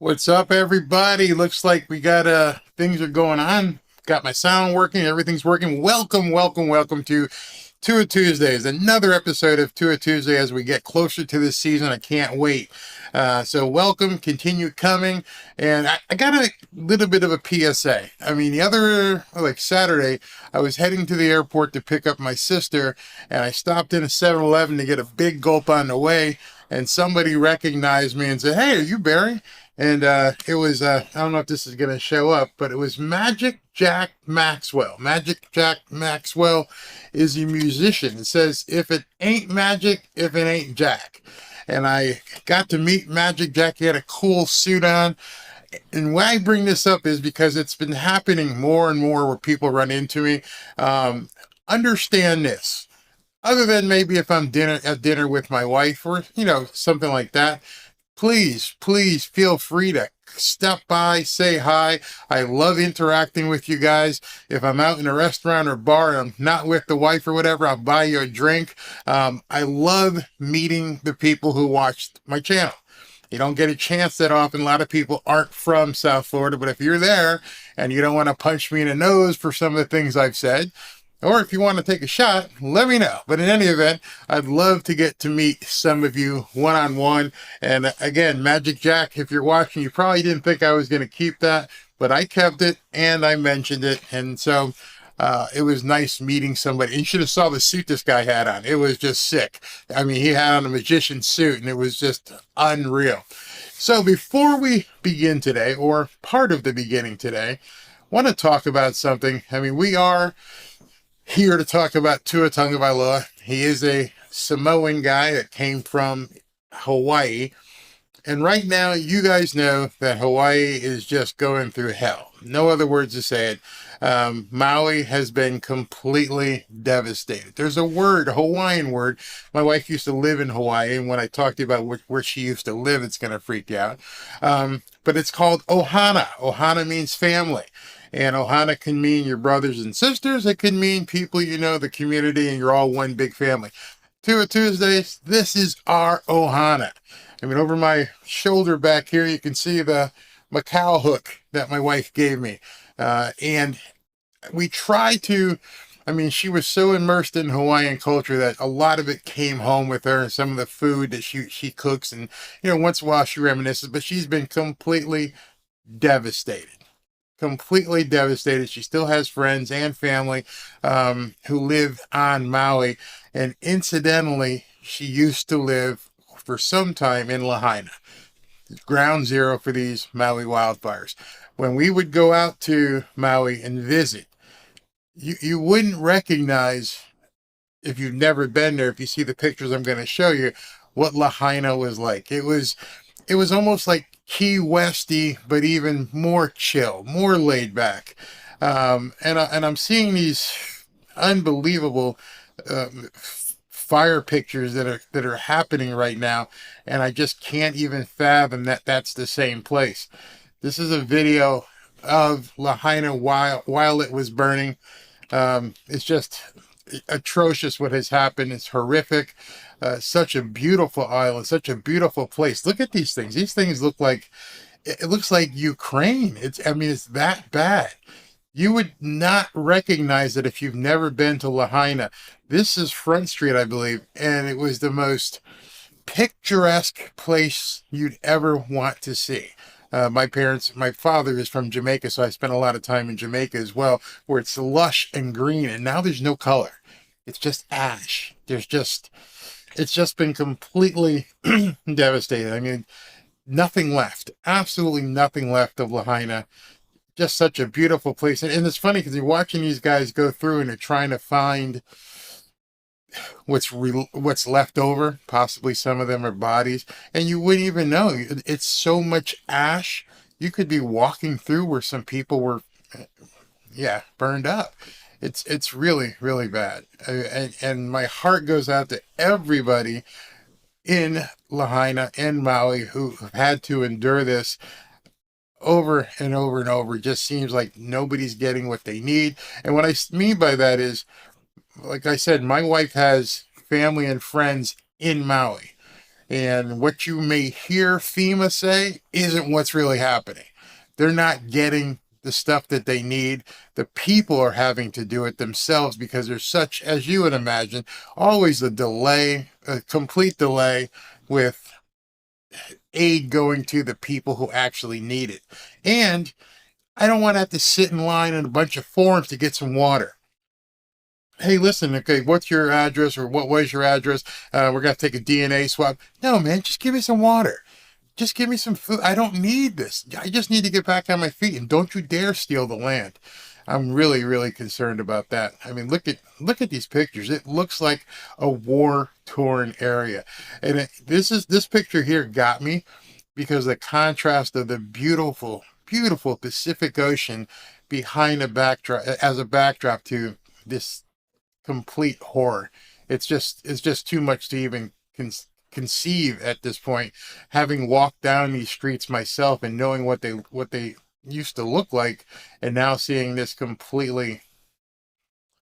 What's up, everybody? Looks like we got things are going on. Got my sound working, everything's working. Welcome to Tua Tuesdays, another episode of Tua Tuesday as we get closer to this season. I can't wait. So welcome, continue coming. And I got a little bit of a PSA. I mean, the other, like Saturday, I was heading to the airport to pick up my sister, and I stopped in a 7-Eleven to get a big gulp on the way, and somebody recognized me and said, "Hey, are you Barry?" And it was, I don't know if this is going to show up, but it was Magic Jack Maxwell. Magic Jack Maxwell is a musician. It says, if it ain't magic, if it ain't Jack. And I got to meet Magic Jack. He had a cool suit on. And why I bring this up is because it's been happening more and more where people run into me. Understand this. Other than maybe if I'm at dinner with my wife or, something like that, please feel free to stop by, say hi. I love interacting with you guys. If I'm out in a restaurant or bar and I'm not with the wife or whatever, I'll buy you a drink. I love meeting the people who watch my channel. You don't get a chance that often. A lot of people aren't from South Florida, but if you're there and you don't want to punch me in the nose for some of the things I've said, or if you want to take a shot, let me know. But in any event, I'd love to get to meet some of you one-on-one. And again, Magic Jack, if you're watching, you probably didn't think I was going to keep that, but I kept it and I mentioned it. And so it was nice meeting somebody. You should have saw the suit this guy had on. It was just sick. I mean, he had on a magician suit and it was just unreal. So before we begin today, or part of the beginning today, I want to talk about something. I mean, we are here to talk about Tua Tagovailoa. He is a Samoan guy that came from Hawaii. And right now, you guys know that Hawaii is just going through hell. No other words to say it. Maui has been completely devastated. There's a word, a Hawaiian word. My wife used to live in Hawaii, and when I talk to you about where she used to live, it's going to freak you out. But it's called ohana. Ohana means family. And ohana can mean your brothers and sisters. It can mean people you know, the community, and you're all one big family. Tua Tuesdays, this is our ohana. I mean, over my shoulder back here, you can see the Macau hook that my wife gave me. And we try to, I mean, she was so immersed in Hawaiian culture that a lot of it came home with her, and some of the food that she cooks. And, once in a while she reminisces, but she's been completely devastated. Completely devastated. She still has friends and family who live on Maui. And incidentally, she used to live for some time in Lahaina, ground zero for these Maui wildfires. When we would go out to Maui and visit, you wouldn't recognize, if you've never been there, if you see the pictures I'm going to show you, what Lahaina was like. It was almost like Key Westy, but even more chill, more laid back. And I'm seeing these unbelievable fire pictures that are happening right now, and I just can't even fathom that that's the same place. This is a video of Lahaina while it was burning. It's just atrocious what has happened. It's horrific. Such a beautiful island, such a beautiful place. Look at these things. These things look like, it looks like Ukraine. It's that bad. You would not recognize it if you've never been to Lahaina. This is Front Street, I believe, and it was the most picturesque place you'd ever want to see. My father is from Jamaica, so I spent a lot of time in Jamaica as well, where it's lush and green, and now there's no color. It's just ash. It's just been completely devastated. I mean, nothing left. Absolutely nothing left of Lahaina. Just such a beautiful place. And it's funny because you're watching these guys go through and they're trying to find what's left over. Possibly some of them are bodies. And you wouldn't even know. It's so much ash. You could be walking through where some people were, burned up. It's really, really bad. And my heart goes out to everybody in Lahaina and Maui who have had to endure this over and over and over. It just seems like nobody's getting what they need. And what I mean by that is, like I said, my wife has family and friends in Maui. And what you may hear FEMA say isn't what's really happening. They're not getting the stuff that they need. The people are having to do it themselves because there's such, as you would imagine, always a delay, a complete delay with aid going to the people who actually need it. And I don't want to have to sit in line in a bunch of forms to get some water. Hey, listen, okay, what's your address, or what was your address? We're going to take a DNA swab. No, man, just give me some water. Just give me some food. I don't need this. I just need to get back on my feet, and don't you dare steal the land. I'm really, really concerned about that. I mean, look at these pictures. It looks like a war-torn area. And this picture here got me because the contrast of the beautiful, beautiful Pacific Ocean behind a backdrop, as a backdrop to this complete horror. It's just too much to even conceive at this point, having walked down these streets myself and knowing what they used to look like, and now seeing this completely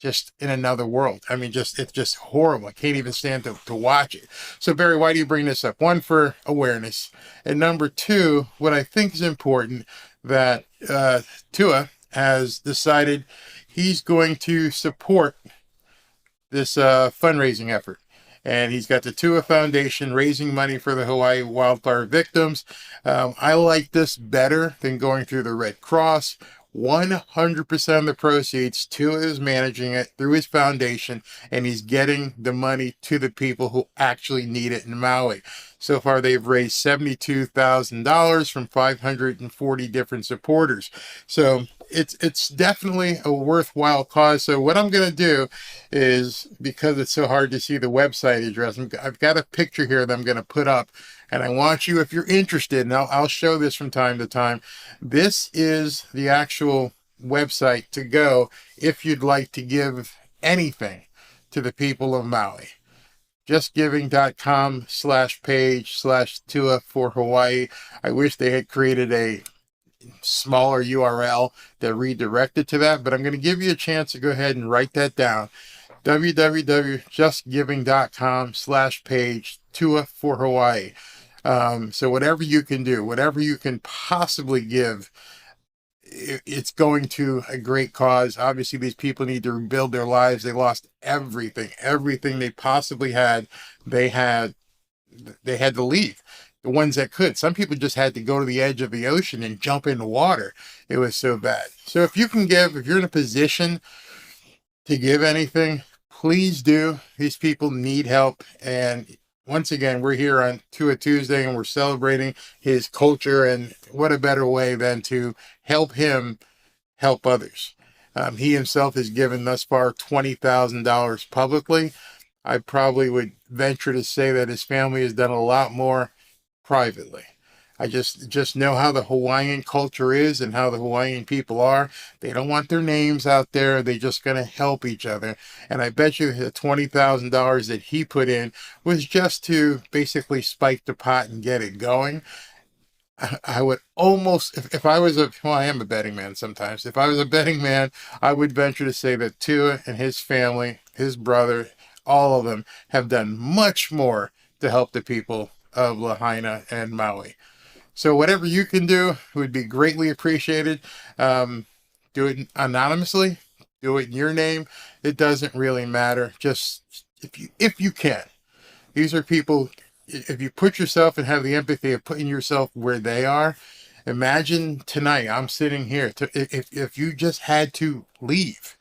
just in another world. I mean, it's just horrible. I can't even stand to watch it. So Barry, why do you bring this up? One, for awareness, and number two, what I think is important, that Tua has decided he's going to support this fundraising effort. And he's got the Tua Foundation raising money for the Hawaii wildfire victims. I like this better than going through the Red Cross. 100% of the proceeds, Tua is managing it through his foundation, and he's getting the money to the people who actually need it in Maui. So far, they've raised $72,000 from 540 different supporters. So it's definitely a worthwhile cause. So what I'm going to do is, because it's so hard to see the website address, I've got a picture here that I'm going to put up, and I want you, if you're interested, and I'll show this from time to time, this is the actual website to go if you'd like to give anything to the people of Maui. justgiving.com/page/Tua for Hawaii. I wish they had created a smaller URL that redirected to that, but I'm going to give you a chance to go ahead and write that down. www.justgiving.com/page/Tua for Hawaii. So whatever you can do, whatever you can possibly give, it's going to a great cause. Obviously, these people need to rebuild their lives. They lost everything they possibly had. They had to leave. The ones that could. Some people just had to go to the edge of the ocean and jump in the water. It was so bad. So if you can give, if you're in a position to give anything, please do. These people need help. And once again, we're here on Tua Tuesday, and we're celebrating his culture, and what a better way than to help him help others. He himself has given thus far $20,000 publicly. I probably would venture to say that his family has done a lot more privately. I just know how the Hawaiian culture is and how the Hawaiian people are. They don't want their names out there. They're just going to help each other. And I bet you the $20,000 that he put in was just to basically spike the pot and get it going. I would almost, if I was I am a betting man sometimes. If I was a betting man, I would venture to say that Tua and his family, his brother, all of them have done much more to help the people of Lahaina and Maui. So whatever you can do would be greatly appreciated. Do it anonymously, do it in your name. It doesn't really matter. Just if you can. These are people, if you put yourself and have the empathy of putting yourself where they are, imagine tonight, I'm sitting here. If you just had to leave,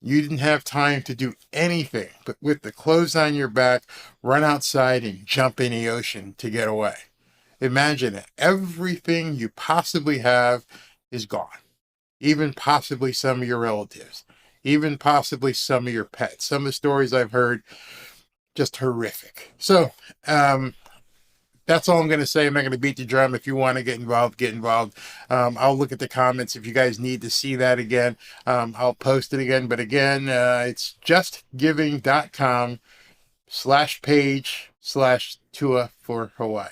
you didn't have time to do anything but with the clothes on your back, run outside and jump in the ocean to get away. Imagine it. Everything you possibly have is gone. Even possibly some of your relatives. Even possibly some of your pets. Some of the stories I've heard, just horrific. So, that's all I'm going to say. I'm not going to beat the drum. If you want to get involved, get involved. I'll look at the comments. If you guys need to see that again, I'll post it again. But again, it's justgiving.com/page/Tua for Hawaii.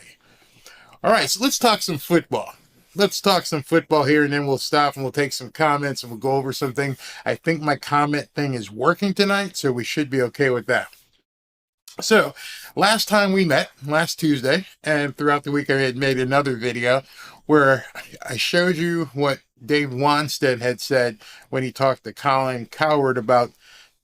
All right, so let's talk some football. Let's talk some football here, and then we'll stop and we'll take some comments and we'll go over something. I think my comment thing is working tonight, so we should be okay with that. So last time we met, last Tuesday, and throughout the week I had made another video where I showed you what Dave Wanstead had said when he talked to Colin Coward about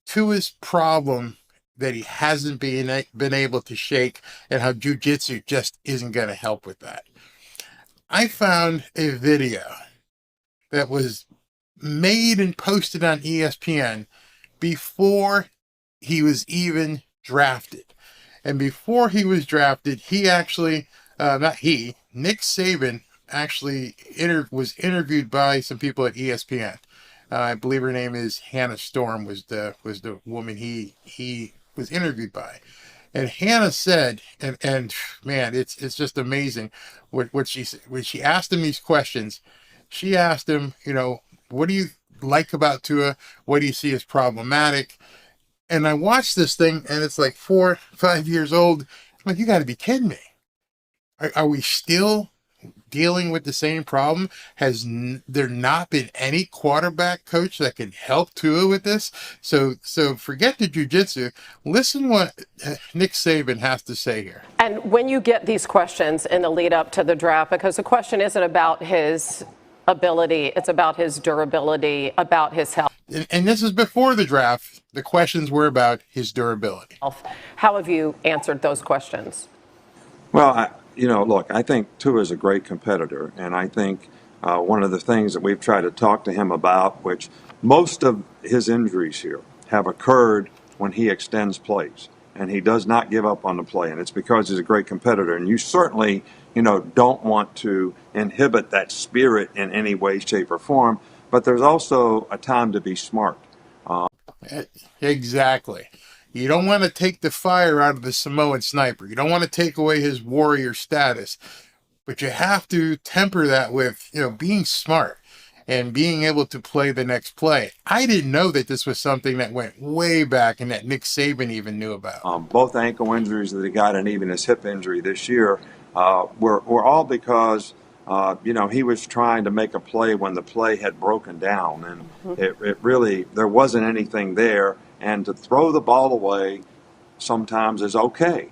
Tua's problem that he hasn't been able to shake, and how jiu-jitsu just isn't going to help with that. I found a video that was made and posted on ESPN before he was even drafted. And before he was drafted, he actually, Nick Saban actually was interviewed by some people at ESPN. I believe her name is Hannah Storm was the woman he was interviewed by. And Hannah said, and man, it's just amazing what she said when she asked him these questions. She asked him, what do you like about Tua? What do you see as problematic? And I watched this thing, and it's like 5 years old. I'm like, you got to be kidding me. Are we still dealing with the same problem? Has there not been any quarterback coach that can help Tua with this? So forget the jiu-jitsu. Listen what Nick Saban has to say here. And when you get these questions in the lead up to the draft, because the question isn't about his ability, it's about his durability, about his health. And this is before the draft. The questions were about his durability. How have you answered those questions? Well, look, I think Tua is a great competitor, and I think one of the things that we've tried to talk to him about, which most of his injuries here have occurred when he extends plays, and he does not give up on the play, and it's because he's a great competitor. And you certainly, don't want to inhibit that spirit in any way, shape, or form, but there's also a time to be smart. Exactly. You don't want to take the fire out of the Samoan sniper. You don't want to take away his warrior status, but you have to temper that with, being smart and being able to play the next play. I didn't know that this was something that went way back and that Nick Saban even knew about. Both ankle injuries that he got and even his hip injury this year were all because he was trying to make a play when the play had broken down, and it really, there wasn't anything there. And to throw the ball away sometimes is okay.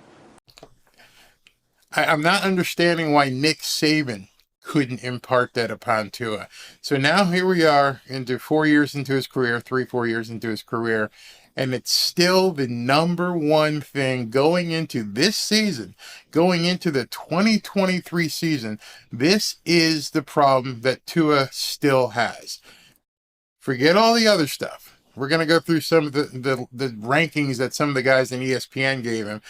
I'm not understanding why Nick Saban couldn't impart that upon Tua. So now here we are into 4 years into his career, 3-4 years into his career, and it's still the number one thing going into this season, going into the 2023 season. This is the problem that Tua still has. Forget all the other stuff. We're going to go through some of the rankings that some of the guys in ESPN gave him.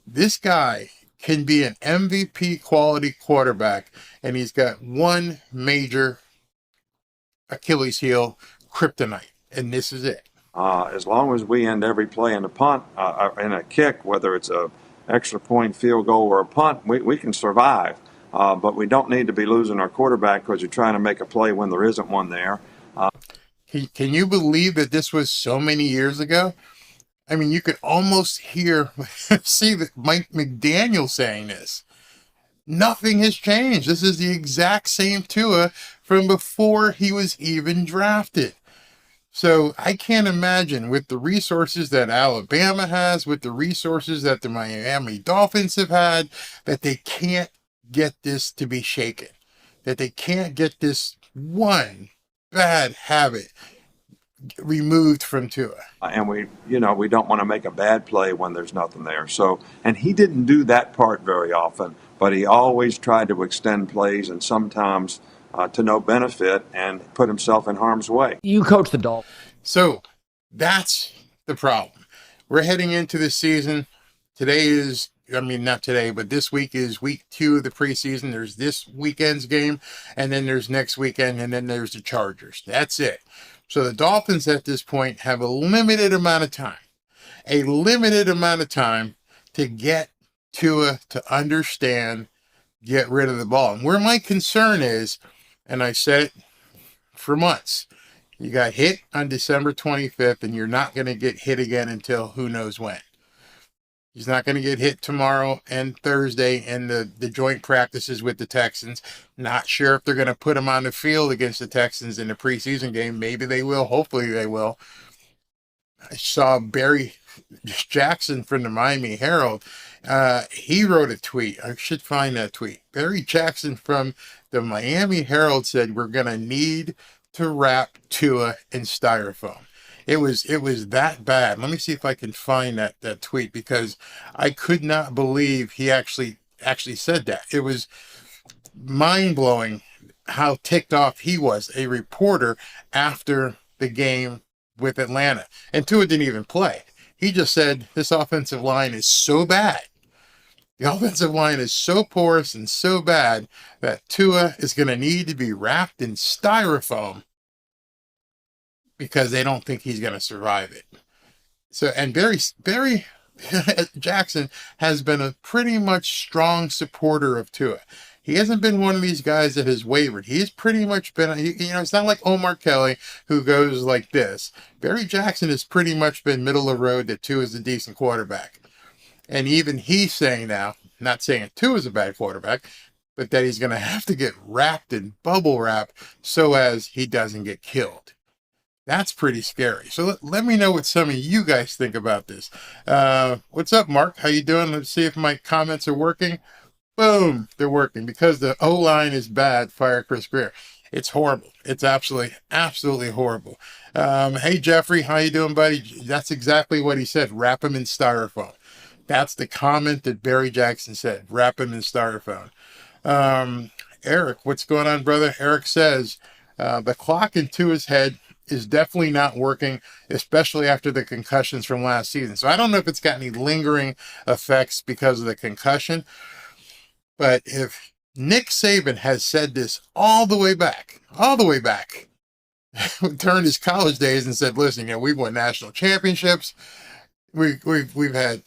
This guy can be an MVP quality quarterback, and he's got one major Achilles heel, kryptonite, and this is it. As long as we end every play in a punt, in a kick, whether it's a extra point, field goal, or a punt, we can survive. But we don't need to be losing our quarterback because you're trying to make a play when there isn't one there. Can you believe that this was so many years ago? I mean, you could almost see that Mike McDaniel saying this. Nothing has changed. This is the exact same Tua from before he was even drafted. So I can't imagine, with the resources that Alabama has, with the resources that the Miami Dolphins have had, that they can't get this to be shaken. That they can't get this one bad habit removed from Tua. And we don't want to make a bad play when there's nothing there. So, and he didn't do that part very often, but he always tried to extend plays, and sometimes to no benefit, and put himself in harm's way. You coach the Dolphins. So that's the problem. We're heading into the season. Not today, but this week is week 2 of the preseason. There's this weekend's game, and then there's next weekend, and then there's the Chargers. That's it. So the Dolphins at this point have a limited amount of time to get Tua to understand, get rid of the ball. And where my concern is, and I said it for months, you got hit on December 25th, and you're not going to get hit again until who knows when. He's not going to get hit tomorrow and Thursday in the joint practices with the Texans. Not sure if they're going to put him on the field against the Texans in the preseason game. Maybe they will. Hopefully they will. I saw Barry Jackson from the Miami Herald, he wrote a tweet. I should find that tweet. Barry Jackson from the Miami Herald said, we're going to need to wrap Tua in styrofoam. It was that bad. Let me see if I can find that tweet, because I could not believe he actually said that. It was mind-blowing how ticked off he was, a reporter, after the game with Atlanta. And Tua didn't even play. He just said, this offensive line is so bad. The offensive line is so porous and so bad that Tua is going to need to be wrapped in styrofoam because they don't think he's going to survive it. So, and Barry Jackson has been a pretty much strong supporter of Tua. He hasn't been one of these guys that has wavered. He's pretty much been, it's not like Omar Kelly who goes like this. Barry Jackson has pretty much been middle of the road that Tua is a decent quarterback. And even he's saying now, not saying Tua is a bad quarterback, but that he's going to have to get wrapped in bubble wrap so as he doesn't get killed. That's pretty scary. So let me know what some of you guys think about this. What's up, Mark? How you doing? Let's see if my comments are working. Boom, they're working. Because the O-line is bad, fire Chris Greer. It's horrible. It's absolutely horrible. Hey, Jeffrey, how you doing, buddy? That's exactly what he said. Wrap him in styrofoam. That's the comment that Barry Jackson said. Wrap him in styrofoam. Eric, what's going on, brother? Eric says, the clock in Tua's head is definitely not working, especially after the concussions from last season. So I don't know if it's got any lingering effects because of the concussion, but if Nick Saban has said this all the way back, turned his college days and said, listen, we've won national championships. We've had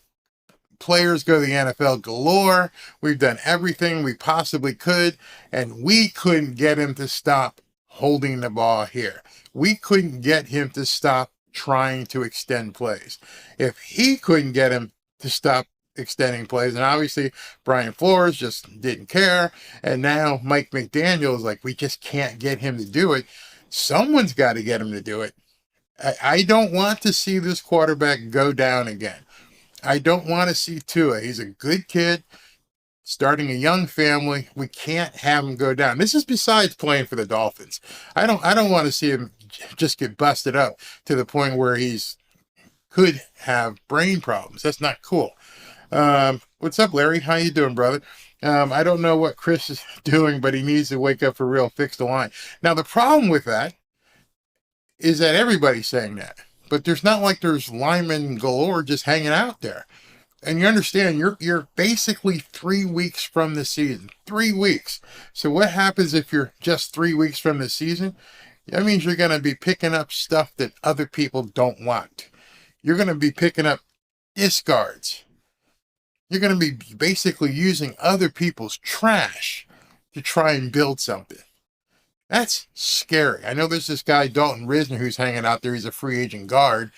players go to the NFL galore. We've done everything we possibly could, and we couldn't get him to stop holding the ball here. We couldn't get him to stop trying to extend plays. If he couldn't get him to stop extending plays, and obviously Brian Flores just didn't care, and now Mike McDaniel is like, we just can't get him to do it. Someone's got to get him to do it. I don't want to see this quarterback go down again. I don't want to see Tua. He's a good kid, starting a young family. We can't have him go down. This is besides playing for the Dolphins. I don't want to see him just get busted up to the point where he's could have brain problems. That's not cool. What's up, Larry? How you doing, brother? I don't know what Chris is doing, but he needs to wake up for real, fix the line. Now, the problem with that is that everybody's saying that, but there's not like there's linemen galore just hanging out there. And you understand, you're basically 3 weeks from the season. 3 weeks. So what happens if you're just 3 weeks from the season? That means you're going to be picking up stuff that other people don't want. You're going to be picking up discards. You're going to be basically using other people's trash to try and build something. That's scary. I know there's this guy, Dalton Risner, who's hanging out there. He's a free agent guard.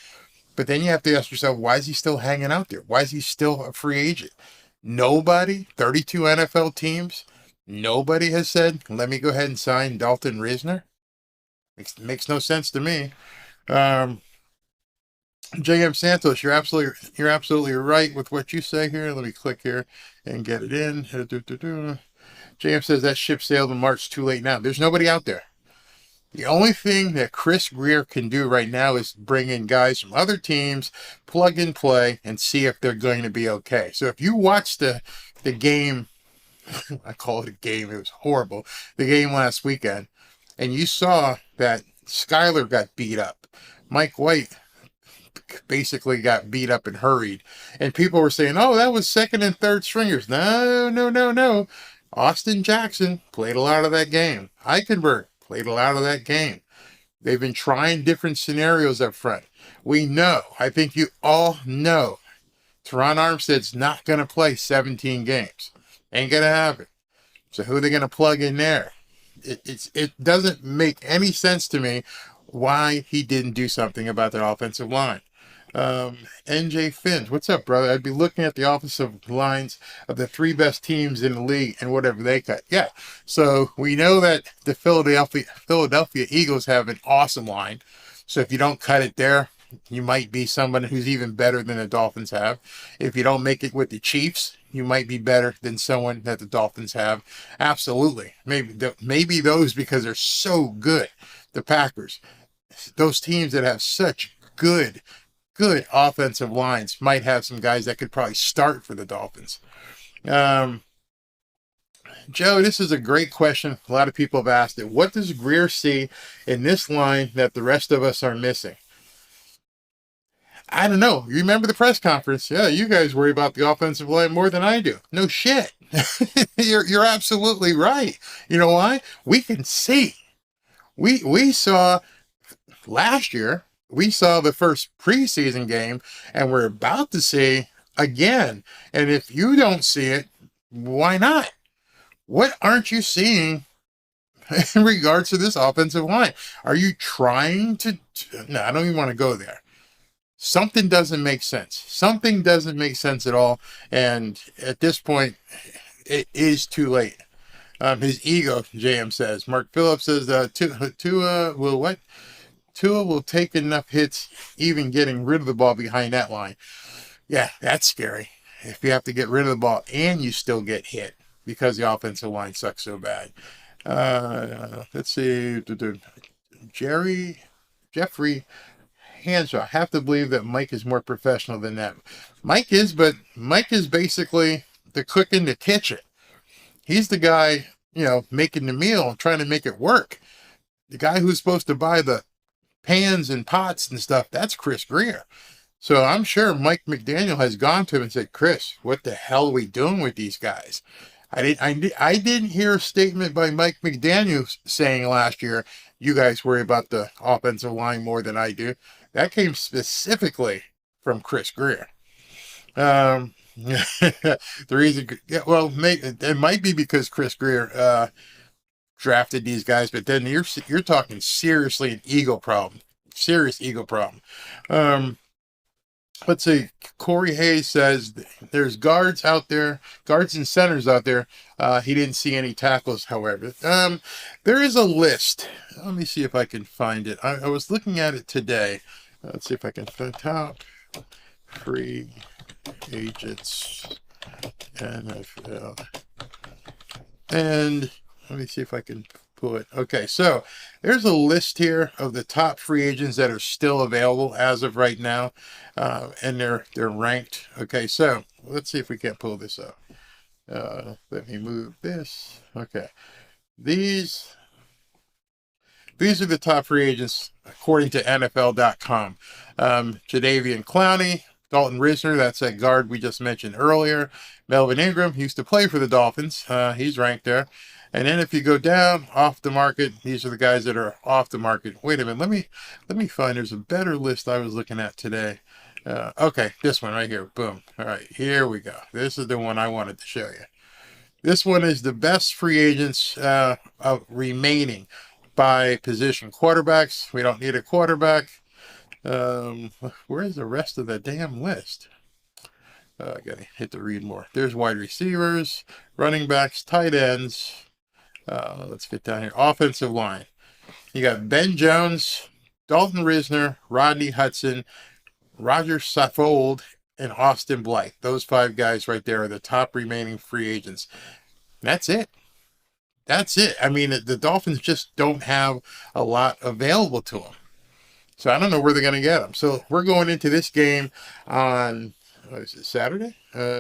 But then you have to ask yourself, why is he still hanging out there? Why is he still a free agent? Nobody, 32 NFL teams, nobody has said, let me go ahead and sign Dalton Risner. Makes no sense to me. JM Santos, you're absolutely right with what you say here. Let me click here and get it in. JM says that ship sailed in March, too late now. There's nobody out there. The only thing that Chris Greer can do right now is bring in guys from other teams, plug and play, and see if they're going to be okay. So if you watch the game, I call it a game, it was horrible, the game last weekend, and you saw that Skyler got beat up. Mike White basically got beat up and hurried. And people were saying, oh, that was second and third stringers. No. Austin Jackson played a lot of that game. Eichenberg played a lot of that game. They've been trying different scenarios up front. We know, I think you all know, Teron Armstead's not going to play 17 games. Ain't going to happen. So who are they going to plug in there? It doesn't make any sense to me why he didn't do something about that offensive line. NJ Finns, what's up, brother? I'd be looking at the offensive lines of the 3 best teams in the league and whatever they cut. Yeah, so we know that the Philadelphia Eagles have an awesome line. So if you don't cut it there, you might be someone who's even better than the Dolphins have. If you don't make it with the Chiefs, you might be better than someone that the Dolphins have. Absolutely. Maybe those because they're so good. The Packers, those teams that have such good offensive lines might have some guys that could probably start for the Dolphins. Joe, this is a great question. A lot of people have asked it. What does Grier see in this line that the rest of us are missing? I don't know. You remember the press conference? Yeah, you guys worry about the offensive line more than I do. No shit. You're absolutely right. You know why? We can see. We saw last year, we saw the first preseason game, and we're about to see again. And if you don't see it, why not? What aren't you seeing in regards to this offensive line? Are you trying to? No, I don't even want to go there. Something doesn't make sense. Something doesn't make sense at all. And at this point, it is too late. His ego, JM says. Mark Phillips says, Tua will what? Tua will take enough hits, even getting rid of the ball behind that line. Yeah, that's scary. If you have to get rid of the ball and you still get hit because the offensive line sucks so bad. Let's see. Jeffrey Hanshaw. I have to believe that Mike is more professional than that. Mike is, but Mike is basically the cook in the kitchen. He's the guy, making the meal, trying to make it work. The guy who's supposed to buy the pans and pots and stuff, that's Chris Grier. So I'm sure Mike McDaniel has gone to him and said, Chris, what the hell are we doing with these guys? I didn't hear a statement by Mike McDaniel saying last year, you guys worry about the offensive line more than I do. That came specifically from Chris Grier. The reason, it might be because Chris Grier drafted these guys, but then you're talking seriously an ego problem. Serious ego problem. Let's see. Corey Hayes says there's guards and centers out there. He didn't see any tackles, however. There is a list. Let me see if I can find it. I was looking at it today. Let's see if I can find top free agents NFL. And let me see if I can pull it. Okay, so there's a list here of the top free agents that are still available as of right now, and they're ranked. Okay, so let's see if we can't pull this up. Let me move this. Okay, these are the top free agents according to NFL.com. Jadeveon Clowney, Dalton Risner, that's that guard we just mentioned earlier. Melvin Ingram used to play for the Dolphins. He's ranked there. And then if you go down off the market, these are the guys that are off the market. Wait a minute, let me find. There's a better list I was looking at today. Okay, this one right here. Boom. All right, here we go. This is the one I wanted to show you. This one is the best free agents remaining by position. Quarterbacks, we don't need a quarterback. Where's the rest of the damn list? I gotta hit the read more. There's wide receivers, running backs, tight ends. Let's get down here. Offensive line. You got Ben Jones, Dalton Risner, Rodney Hudson, Roger Saffold, and Austin Blythe. Those 5 guys right there are the top remaining free agents. That's it. That's it. I mean, the Dolphins just don't have a lot available to them. So I don't know where they're going to get them. So we're going into this game on, what is it, Saturday?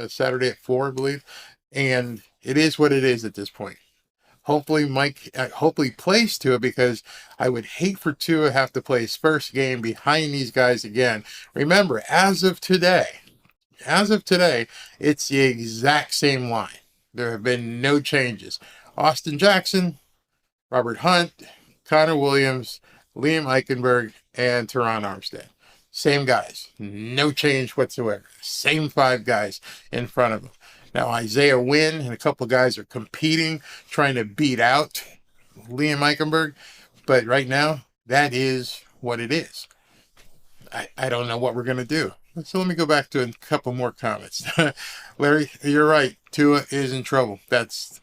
Saturday at 4, I believe. And it is what it is at this point. Hopefully Mike plays Tua, because I would hate for Tua to have to play his first game behind these guys again. Remember, as of today, it's the exact same line. There have been no changes. Austin Jackson, Robert Hunt, Connor Williams, Liam Eichenberg, and Teron Armstead. Same guys. No change whatsoever. Same 5 guys in front of them. Now, Isaiah Wynn and a couple of guys are competing, trying to beat out Liam Eichenberg. But right now, that is what it is. I don't know what we're going to do. So let me go back to a couple more comments. Larry, you're right. Tua is in trouble. That's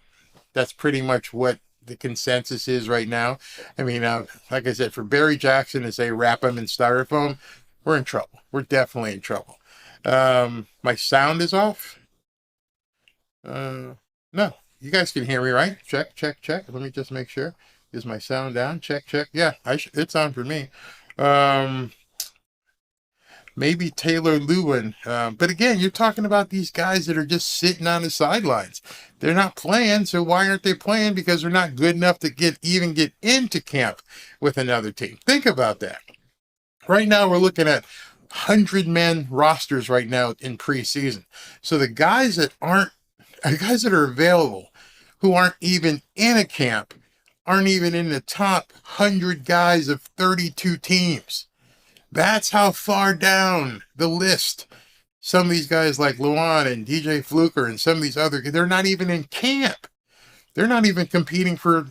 pretty much what the consensus is right now. I mean, like I said, for Barry Jackson to say wrap him in styrofoam, we're in trouble. We're definitely in trouble. My sound is off. No, you guys can hear me, right? Check, check, check. Let me just make sure. Is my sound down? Check, check. Yeah, it's on for me. Maybe Taylor Lewin. But again, you're talking about these guys that are just sitting on the sidelines. They're not playing, so why aren't they playing? Because they're not good enough to even get into camp with another team. Think about that. Right now, we're looking at 100-man rosters right now in preseason. So the guys that are available, who aren't even in a camp, aren't even in the top 100 guys of 32 teams. That's how far down the list some of these guys like Luan and DJ Fluker and some of these other, they're not even in camp. They're not even competing for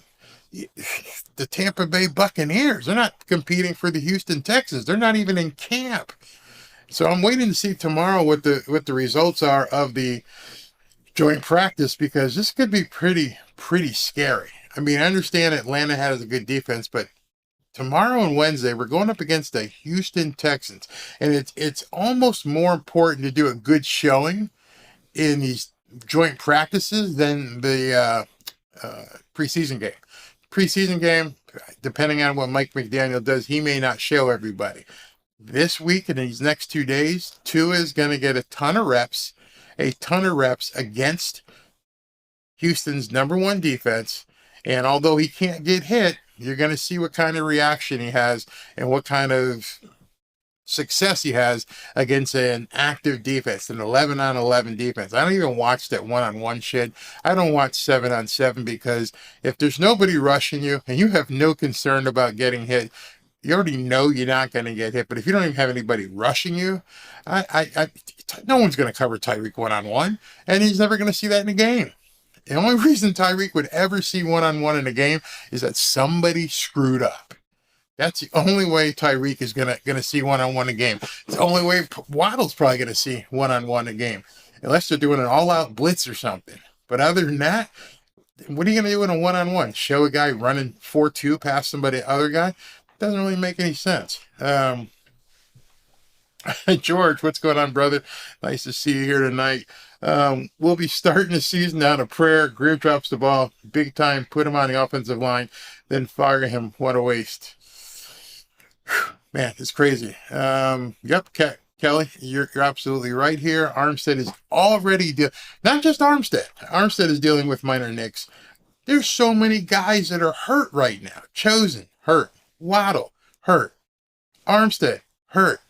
the Tampa Bay Buccaneers. They're not competing for the Houston Texans. They're not even in camp. So I'm waiting to see tomorrow what the results are of the joint practice, because this could be pretty scary. I mean, I understand Atlanta has a good defense, but tomorrow and Wednesday, we're going up against the Houston Texans, and it's almost more important to do a good showing in these joint practices than the preseason game. Preseason game, depending on what Mike McDaniel does, he may not show everybody. This week and these next 2 days, Tua is going to get a ton of reps against Houston's #1 defense, and although he can't get hit, you're going to see what kind of reaction he has and what kind of success he has against an active defense, an 11-on-11 defense. I don't even watch that one-on-one shit. I don't watch 7-on-7, because if there's nobody rushing you and you have no concern about getting hit, you already know you're not going to get hit. But if you don't even have anybody rushing you, no one's going to cover Tyreek one-on-one, and he's never going to see that in a game. The only reason Tyreek would ever see one-on-one in a game is that somebody screwed up. That's the only way Tyreek is gonna see one-on-one in a game. It's the only way Waddle's probably gonna see one-on-one in a game, unless they're doing an all-out blitz or something. But other than that, what are you gonna do in a one-on-one? Show a guy running 4-2 past somebody, other guy? Doesn't really make any sense. George, what's going on, brother? Nice to see you here tonight. We'll be starting the season down a prayer. Greer drops the ball big time, put him on the offensive line, then fire him. What a waste. Man, it's crazy. Yep, Kelly, you're absolutely right here. Armstead is already not just Armstead. Armstead is dealing with minor nicks. There's so many guys that are hurt right now. Chosen, hurt. Waddle, hurt. Armstead, hurt.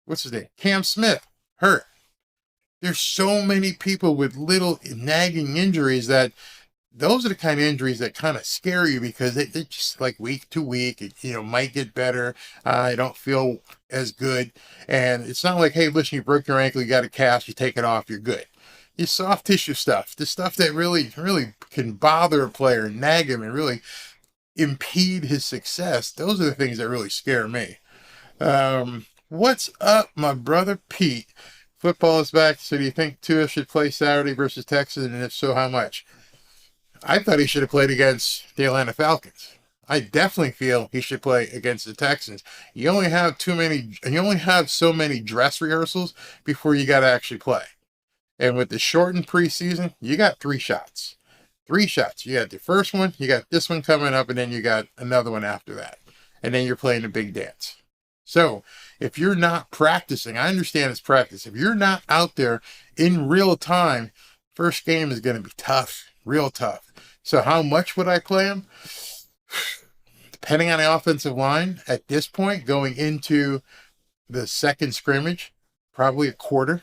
What's his name? Cam Smith, hurt. There's so many people with little nagging injuries that those are the kind of injuries that kind of scare you, because they're just like week to week. It, might get better. I don't feel as good. And it's not like, hey, listen, you broke your ankle, you got a cast, you take it off, you're good. Your soft tissue stuff, the stuff that really can bother a player, nag him, and really impede his success, those are the things that really scare me. What's up, my brother Pete? Football is back, so do you think Tua should play Saturday versus Texas, and if so, how much? I thought he should have played against the Atlanta Falcons. I definitely feel he should play against the Texans. You only have so many dress rehearsals before you got to actually play. And with the shortened preseason, you got 3 shots. 3 shots. You got the first one, you got this one coming up, and then you got another one after that. And then you're playing a big dance. So if you're not practicing, I understand it's practice. If you're not out there in real time, first game is going to be tough, real tough. So how much would I play him? Depending on the offensive line, at this point, going into the second scrimmage, probably a quarter,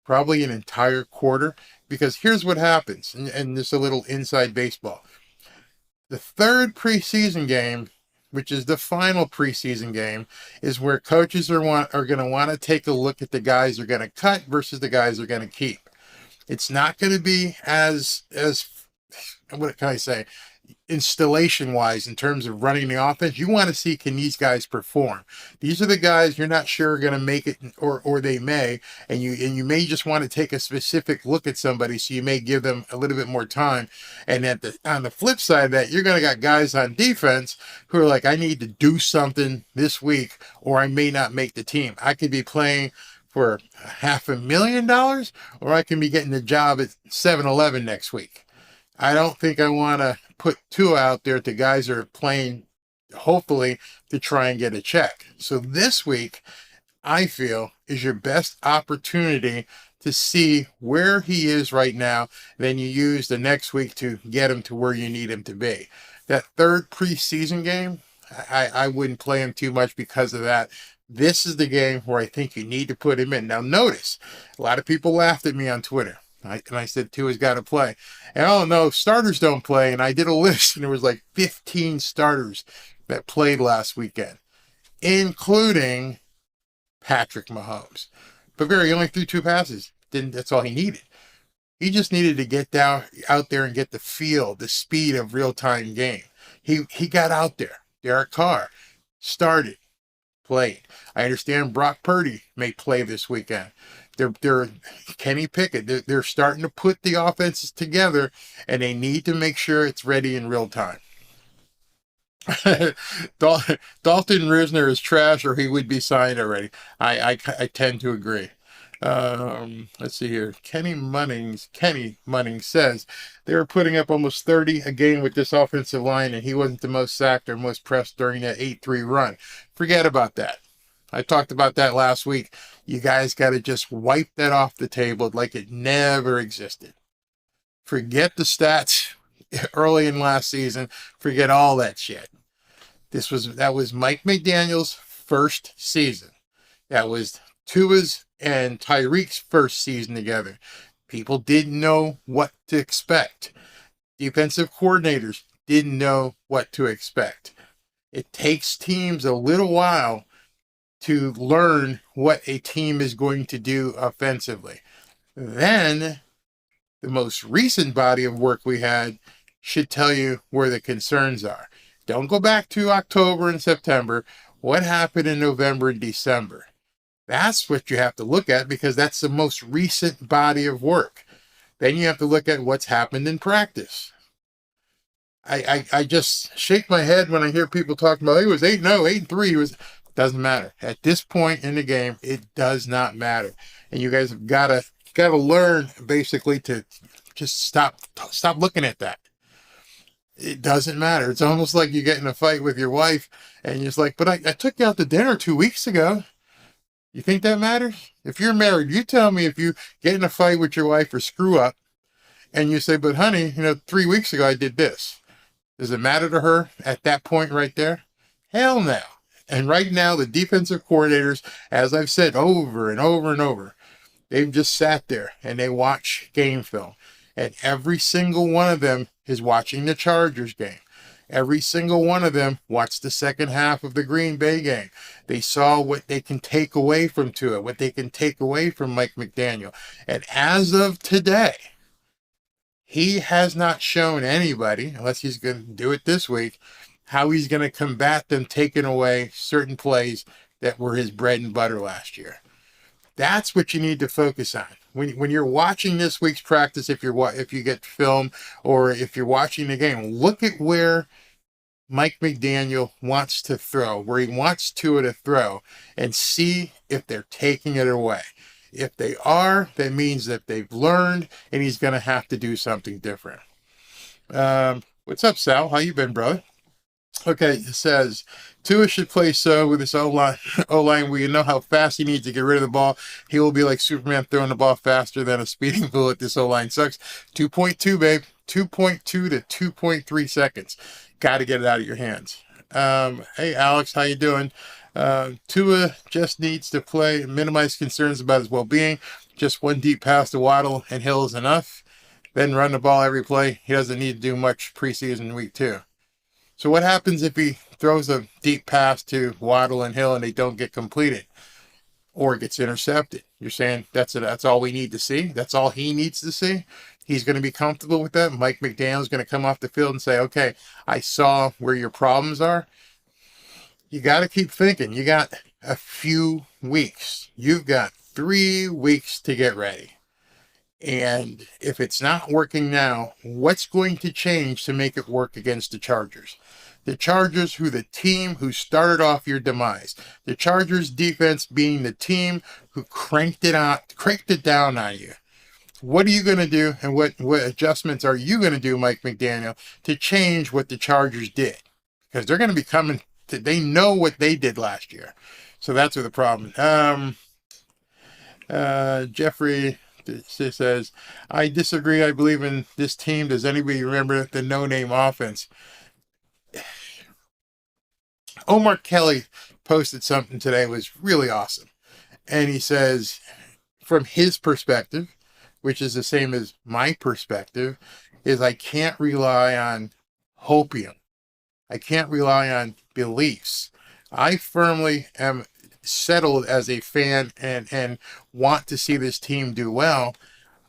probably an entire quarter. Because here's what happens, and this is a little inside baseball. The third preseason game, which is the final preseason game, is where coaches are going to want to take a look at the guys they're going to cut versus the guys they're going to keep. It's not going to be as what can I say, installation wise, in terms of running the offense, you want to see, can these guys perform? These are the guys you're not sure are going to make it, or they may, and you may just want to take a specific look at somebody, so you may give them a little bit more time. And on the flip side of that, you're going to got guys on defense who are like, I need to do something this week, or I may not make the team. I could be playing for $500,000, or I can be getting a job at 7-Eleven next week. I don't think I want to put Tua out there to guys that are playing, hopefully, to try and get a check. So this week, I feel, is your best opportunity to see where he is right now. Then you use the next week to get him to where you need him to be. That third preseason game, I wouldn't play him too much because of that. This is the game where I think you need to put him in. Now, notice, a lot of people laughed at me on Twitter. And I said, Tua's got to play. And oh no, starters don't play. And I did a list, and there was like 15 starters that played last weekend, including Patrick Mahomes. But Barry, he only threw 2 passes. That's all he needed. He just needed to get out there and get the feel, the speed of real-time game. He got out there. Derek Carr started, played. I understand Brock Purdy may play this weekend. They're Kenny Pickett. They're starting to put the offenses together, and they need to make sure it's ready in real time. Dalton Risner is trash, or he would be signed already. I tend to agree. Let's see here. Kenny Munnings says they were putting up almost 30 a game with this offensive line, and he wasn't the most sacked or most pressed during that 8-3 run. Forget about that. I talked about that last week. You guys got to just wipe that off the table like it never existed. Forget the stats early in last season. Forget all that shit. That was Mike McDaniel's first season. That was Tua's and Tyreek's first season together. People didn't know what to expect. Defensive coordinators didn't know what to expect. It takes teams a little while to learn what a team is going to do offensively. Then, the most recent body of work we had should tell you where the concerns are. Don't go back to October and September. What happened in November and December? That's what you have to look at, because that's the most recent body of work. Then you have to look at what's happened in practice. I just shake my head when I hear people talking about, he was 8-0, 8-3. Doesn't matter. At this point in the game, it does not matter. And you guys have got to learn, basically, to just stop looking at that. It doesn't matter. It's almost like you get in a fight with your wife, and you're just like, but I took you out to dinner 2 weeks ago. You think that matters? If you're married, you tell me if you get in a fight with your wife or screw up, and you say, but honey, 3 weeks ago I did this. Does it matter to her at that point right there? Hell no. And right now, the defensive coordinators, as I've said over and over and over, they've just sat there and they watch game film. And every single one of them is watching the Chargers game. Every single one of them watched the second half of the Green Bay game. They saw what they can take away from Tua, what they can take away from Mike McDaniel. And as of today, he has not shown anybody, unless he's going to do it this week, how he's going to combat them taking away certain plays that were his bread and butter last year. That's what you need to focus on. When you're watching this week's practice, if you get film, or if you're watching the game, look at where Mike McDaniel wants to throw, where he wants Tua to throw, and see if they're taking it away. If they are, that means that they've learned, and he's going to have to do something different. What's up, Sal? How you been, brother? Okay, it says, Tua should play with this O-line. We know how fast he needs to get rid of the ball. He will be like Superman throwing the ball faster than a speeding bullet. This O-line sucks. 2.2, babe. 2.2 to 2.3 seconds. Got to get it out of your hands. Hey, Alex, how you doing? Tua just needs to play and minimize concerns about his well-being. Just one deep pass to Waddle and Hill is enough. Then run the ball every play. He doesn't need to do much preseason week 2. So what happens if he throws a deep pass to Waddle and Hill and they don't get completed, or gets intercepted? You're saying that's all we need to see? That's all he needs to see? He's going to be comfortable with that. Mike McDaniel's going to come off the field and say, okay, I saw where your problems are. You got to keep thinking. You got a few weeks. You've got 3 weeks to get ready. And if it's not working now, what's going to change to make it work against the Chargers? The Chargers, who the team who started off your demise. The Chargers defense being the team who cranked it down on you. What are you going to do, and what adjustments are you going to do, Mike McDaniel, to change what the Chargers did? Because they're going to be coming. They know what they did last year. So that's where the problem. Jeffrey says, I disagree. I believe in this team. Does anybody remember the no-name offense? Omar Kelly posted something today. It was really awesome. And he says, from his perspective, which is the same as my perspective, is I can't rely on hopium. I can't rely on beliefs. I firmly am settled as a fan and want to see this team do well.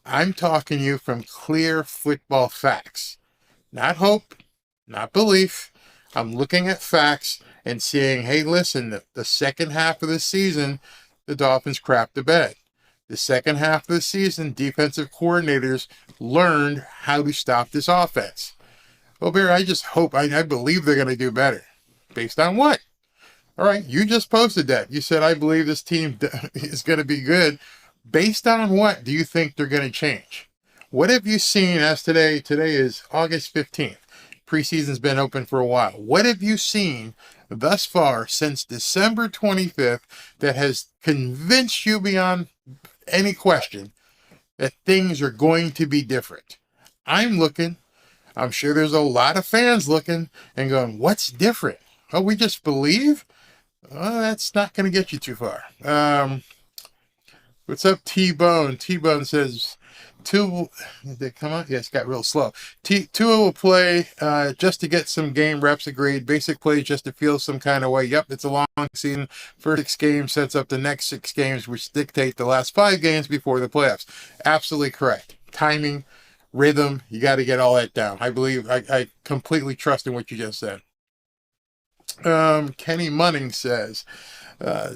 I'm talking to you from clear football facts. Not hope, not belief. I'm looking at facts and saying, hey, listen, the second half of the season, the Dolphins crapped the bed. The second half of the season, defensive coordinators learned how to stop this offense. Well, Barry, I just hope, I believe they're going to do better. Based on what? All right, you just posted that. You said, I believe this team is going to be good. Based on what do you think they're going to change? What have you seen as today? Today is August 15th. Preseason's been open for a while. What have you seen thus far since December 25th that has convinced you beyond any question that things are going to be different? I'm looking. I'm sure there's a lot of fans looking and going, what's different? Oh, we just believe? Well, that's not going to get you too far. What's up, T-Bone? T-Bone says, Tua, did they come out? Yes, got real slow. Tua will play just to get some game reps, agreed. Basic plays just to feel some kind of way. Yep, it's a long season. First 6 games sets up the next 6 games, which dictate the last 5 games before the playoffs. Absolutely correct. Timing, rhythm, you got to get all that down. I believe, I completely trust in what you just said. Kenny Munning says,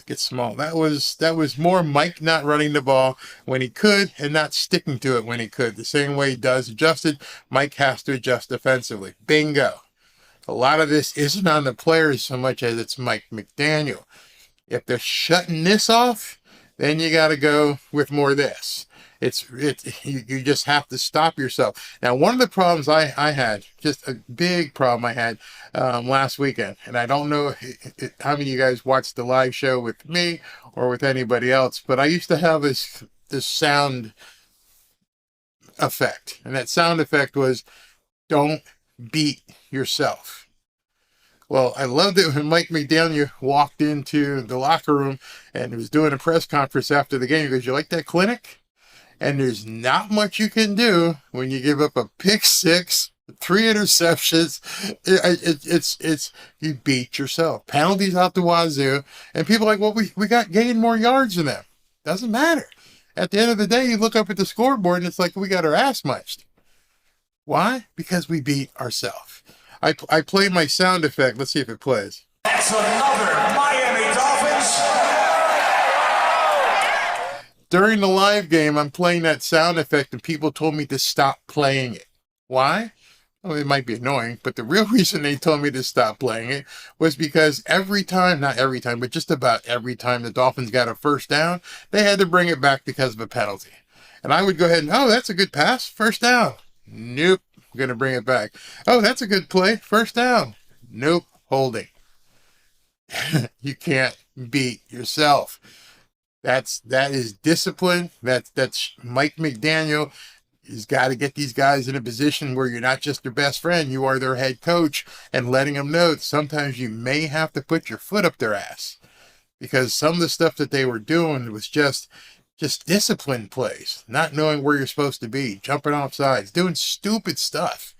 get small. That was more Mike not running the ball when he could and not sticking to it when he could. The same way he does adjusted, Mike has to adjust defensively. Bingo. A lot of this isn't on the players so much as it's Mike McDaniel. If they're shutting this off, then you got to go with more of this. You just have to stop yourself. Now, one of the problems I had, just a big problem I had last weekend, and I don't know how many of you guys watched the live show with me or with anybody else, but I used to have this sound effect, and that sound effect was, don't beat yourself. Well, I loved it when Mike McDaniel walked into the locker room and was doing a press conference after the game. He goes, you like that clinic? And there's not much you can do when you give up a pick 6, 3 interceptions. It's you beat yourself. Penalties out the wazoo. And people are like, well, we got gained more yards than them. Doesn't matter. At the end of the day, you look up at the scoreboard and it's like we got our ass munched. Why? Because we beat ourselves. I play my sound effect. Let's see if it plays. That's another Miami Dolphins. During the live game, I'm playing that sound effect and people told me to stop playing it. Why? Well, it might be annoying, but the real reason they told me to stop playing it was because every time, not every time, but just about every time the Dolphins got a first down, they had to bring it back because of a penalty. And I would go ahead and, oh, that's a good pass, first down. Nope, I'm going to bring it back. Oh, that's a good play, first down. Nope, holding. You can't beat yourself. That is discipline. That's Mike McDaniel. He's got to get these guys in a position where you're not just their best friend, you are their head coach, and letting them know that sometimes you may have to put your foot up their ass, because some of the stuff that they were doing was just discipline plays, not knowing where you're supposed to be, jumping off sides, doing stupid stuff.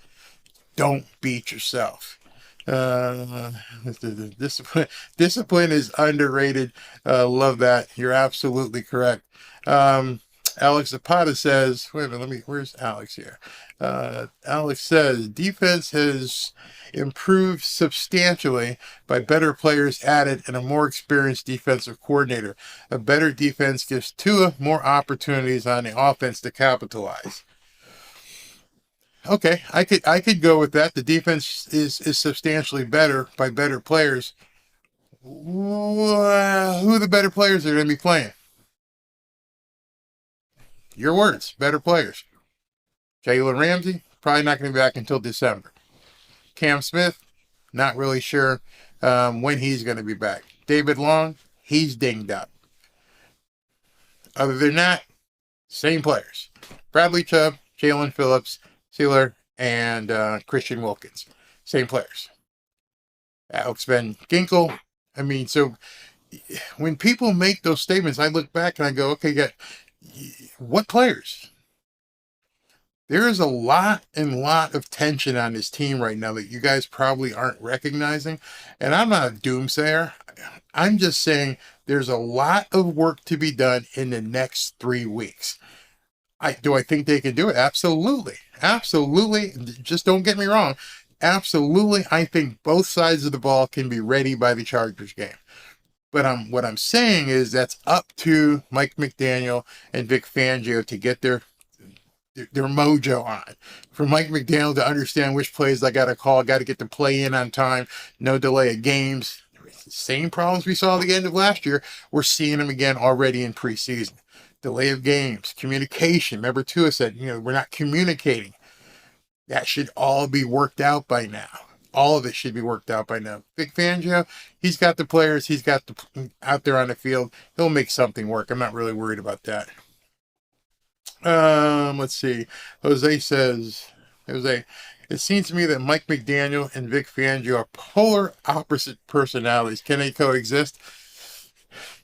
Don't beat yourself. Discipline is underrated. Love that. You're absolutely correct. Alex Zapata says, wait a minute, where's Alex here? Alex says, defense has improved substantially by better players added and a more experienced defensive coordinator. A better defense gives Tua more opportunities on the offense to capitalize. Okay, I could go with that. The defense is substantially better by better players. Who are the better players are going to be playing? Your words, better players. Jalen Ramsey, probably not going to be back until December. Cam Smith, not really sure when he's going to be back. David Long, he's dinged up. Other than that, same players. Bradley Chubb, Jalen Phillips, Sealer, and Christian Wilkins. Same players. Alex Van Ginkel. I mean, so when people make those statements, I look back and I go, okay, what players? There is a lot of tension on this team right now that you guys probably aren't recognizing. And I'm not a doomsayer. I'm just saying there's a lot of work to be done in the next 3 weeks. Do I think they can do it? Absolutely. Absolutely. Just don't get me wrong. Absolutely. I think both sides of the ball can be ready by the Chargers game. But what I'm saying is that's up to Mike McDaniel and Vic Fangio to get their mojo on. For Mike McDaniel to understand which plays I got to call, got to get the play in on time, no delay of games. Same problems we saw at the end of last year, we're seeing them again already in preseason. Delay of games, communication. Remember, Tua said, we're not communicating. That should all be worked out by now. All of it should be worked out by now. Vic Fangio, he's got the players, he's got out there on the field. He'll make something work. I'm not really worried about that. Let's see. Jose says, it seems to me that Mike McDaniel and Vic Fangio are polar opposite personalities. Can they coexist?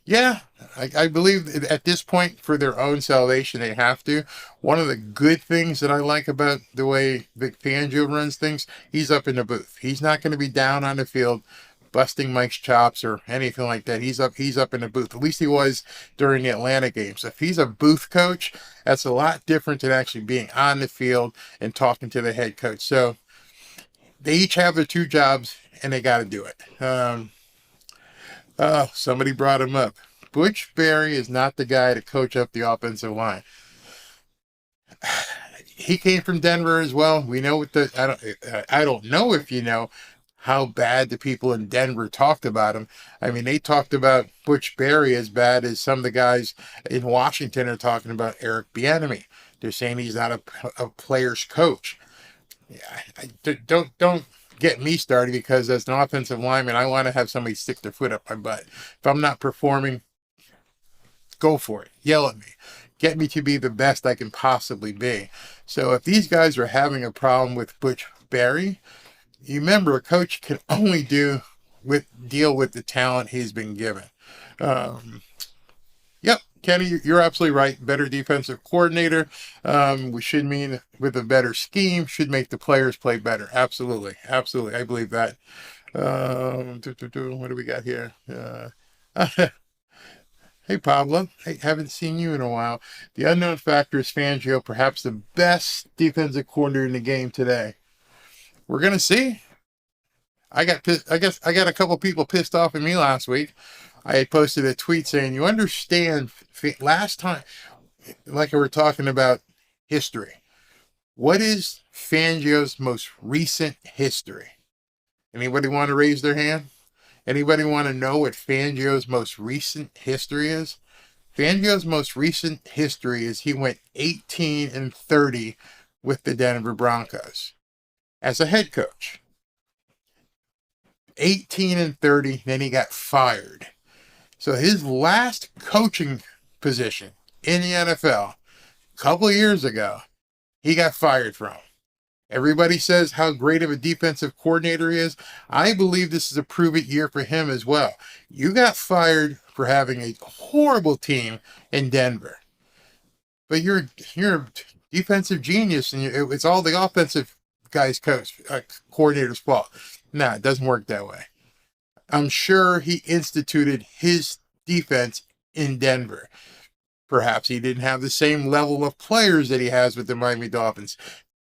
Yeah, I believe at this point, for their own salvation, they have to. One of the good things that I like about the way Vic Fangio runs things, he's up in the booth. He's not going to be down on the field busting Mike's chops or anything like that. He's up in the booth. At least he was during the Atlanta games. If he's a booth coach, that's a lot different than actually being on the field and talking to the head coach. So they each have their two jobs, and they got to do it. Somebody brought him up. Butch Barry is not the guy to coach up the offensive line. He came from Denver as well. We know I don't know if you know how bad the people in Denver talked about him. I mean, they talked about Butch Barry as bad as some of the guys in Washington are talking about Eric Bieniemy. They're saying he's not a player's coach. Yeah, don't get me started, because as an offensive lineman, I want to have somebody stick their foot up my butt. If I'm not performing, go for it. Yell at me. Get me to be the best I can possibly be. So if these guys are having a problem with Butch Barry, you remember a coach can only deal with the talent he's been given. Yep, Kenny, you're absolutely right. Better defensive coordinator. We should mean with a better scheme, should make the players play better. Absolutely. Absolutely. I believe that. What do we got here? Hey, Pablo. Hey, haven't seen you in a while. The unknown factor is Fangio, perhaps the best defensive coordinator in the game today. We're going to see. I got a couple people pissed off at me last week. I had posted a tweet saying, you understand, last time, like we were talking about history, what is Fangio's most recent history? Anybody want to raise their hand? Anybody want to know what Fangio's most recent history is? Fangio's most recent history is he went 18-30 with the Denver Broncos as a head coach. 18-30, then he got fired. So his last coaching position in the NFL, a couple of years ago, he got fired from. Everybody says how great of a defensive coordinator he is. I believe this is a prove-it year for him as well. You got fired for having a horrible team in Denver. But you're a defensive genius, and it's all the offensive guys' coordinator's fault. Nah, it doesn't work that way. I'm sure he instituted his defense in Denver. Perhaps he didn't have the same level of players that he has with the Miami Dolphins.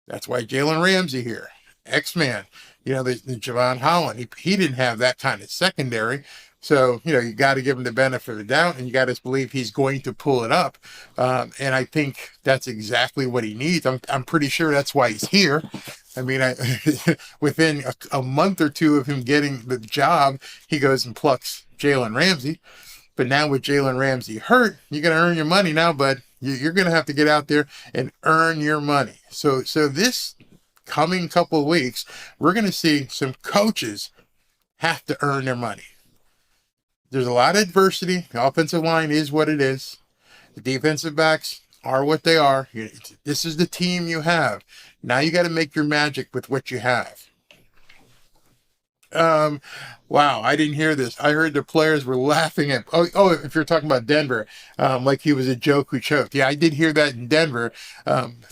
That's why Jalen Ramsey here, X-Man, the Javon Holland, he didn't have that kind of secondary. So, you got to give him the benefit of the doubt, and you got to believe he's going to pull it up. And I think that's exactly what he needs. I'm pretty sure that's why he's here. I mean, within a month or two of him getting the job, he goes and plucks Jalen Ramsey. But now with Jalen Ramsey hurt, you're going to earn your money now, bud. You're going to have to get out there and earn your money. So this coming couple of weeks, we're going to see some coaches have to earn their money. There's a lot of adversity. The offensive line is what it is. The defensive backs are what they are. This is the team you have. Now you got to make your magic with what you have. Wow, I didn't hear this. I heard the players were laughing at, if you're talking about Denver, like he was a joke who choked. Yeah, I did hear that in Denver.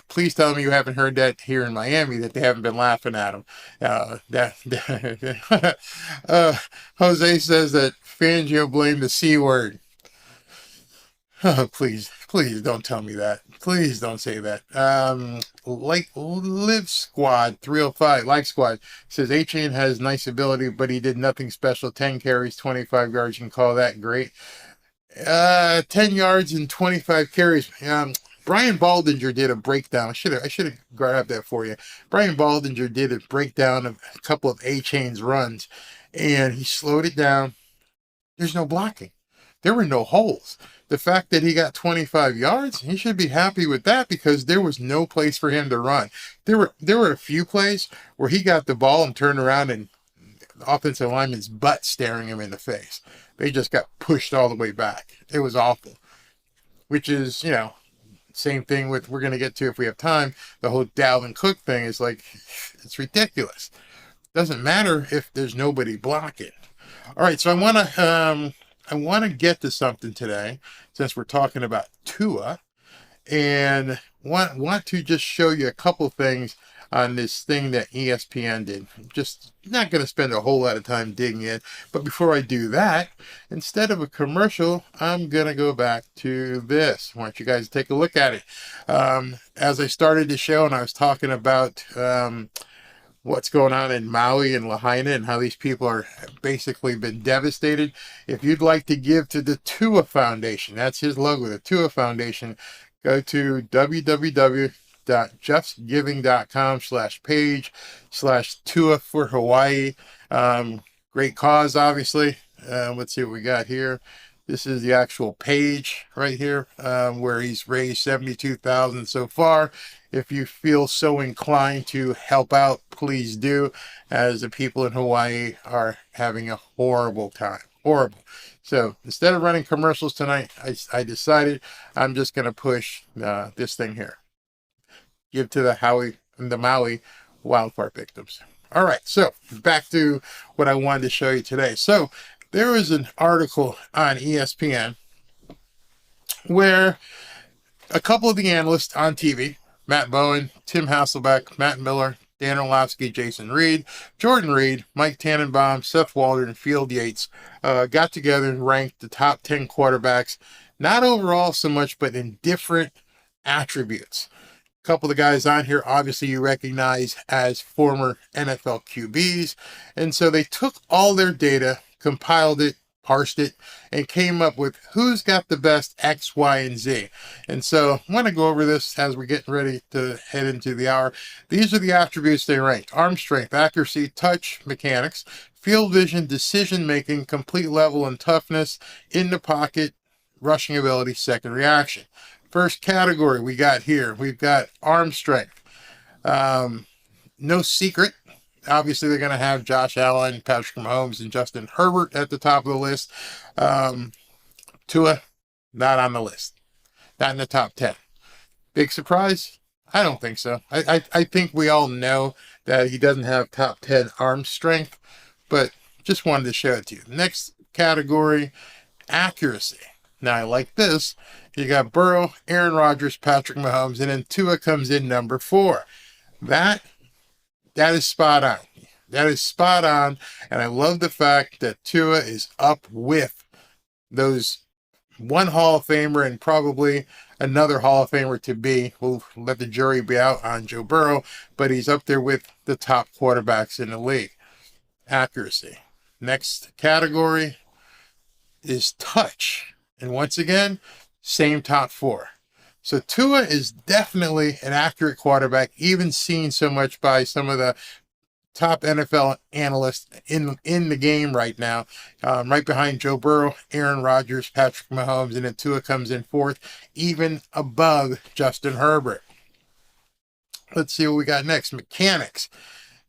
Please tell me you haven't heard that here in Miami, that they haven't been laughing at him. Jose says that Fangio blamed the C word. Oh, please don't tell me that. Please don't say that. Live Squad 305, Life Squad says A-Chain has nice ability, but he did nothing special. 10 carries, 25 yards. You can call that great. 10 yards and 25 carries. Brian Baldinger did a breakdown. I should have grabbed that for you. Brian Baldinger did a breakdown of a couple of A-Chain's runs, and he slowed it down. There's no blocking. There were no holes. The fact that he got 25 yards, he should be happy with that, because there was no place for him to run. There were a few plays where he got the ball and turned around and the offensive lineman's butt staring him in the face. They just got pushed all the way back. It was awful. Which is, same thing with, we're going to get to if we have time, the whole Dalvin Cook thing is like, it's ridiculous. Doesn't matter if there's nobody blocking. All right, so I want to get to something today, since we're talking about Tua, and want to just show you a couple things on this thing that ESPN did. Just not going to spend a whole lot of time digging in, but before I do that, instead of a commercial, I'm going to go back to this. I want you guys to take a look at it. As I started the show and I was talking about what's going on in Maui and Lahaina and how these people are basically been devastated. If you'd like to give to the Tua Foundation, that's his logo, the Tua Foundation, go to www.justgiving.com/page/Tua for Hawaii. Great cause, obviously. Let's see what we got here. This is the actual page right here, where he's raised $72,000 so far. If you feel so inclined to help out, please do, as the people in Hawaii are having a horrible time. Horrible. So instead of running commercials tonight, I decided I'm just going to push this thing here. Give to the Maui wildfire victims. All right, so back to what I wanted to show you today. So there was an article on ESPN where a couple of the analysts on TV, Matt Bowen, Tim Hasselbeck, Matt Miller, Dan Orlovsky, Jason Reed, Jordan Reed, Mike Tannenbaum, Seth Walder, and Field Yates got together and ranked the top 10 quarterbacks, not overall so much, but in different attributes. A couple of the guys on here, obviously you recognize as former NFL QBs, and so they took all their data, compiled it, parsed it, and came up with who's got the best X, Y, and Z. And so I want to go over this as we're getting ready to head into the hour. These are the attributes they ranked: arm strength, accuracy, touch, mechanics, field vision, decision-making, complete level and toughness, in the pocket, rushing ability, second reaction. First category we got here, we've got arm strength. No secret. Obviously, they're going to have Josh Allen, Patrick Mahomes, and Justin Herbert at the top of the list. Tua, not on the list. Not in the top 10. Big surprise? I don't think so. I think we all know that he doesn't have top 10 arm strength, but just wanted to show it to you. Next category, accuracy. Now, I like this. You got Burrow, Aaron Rodgers, Patrick Mahomes, and then Tua comes in number 4. That is spot on. That is spot on. And I love the fact that Tua is up with those one Hall of Famer and probably another Hall of Famer to be. We'll let the jury be out on Joe Burrow, but he's up there with the top quarterbacks in the league. Accuracy. Next category is touch. And once again, same top four. So Tua is definitely an accurate quarterback, even seen so much by some of the top NFL analysts in the game right now. Right behind Joe Burrow, Aaron Rodgers, Patrick Mahomes, and then Tua comes in fourth, even above Justin Herbert. Let's see what we got next. Mechanics.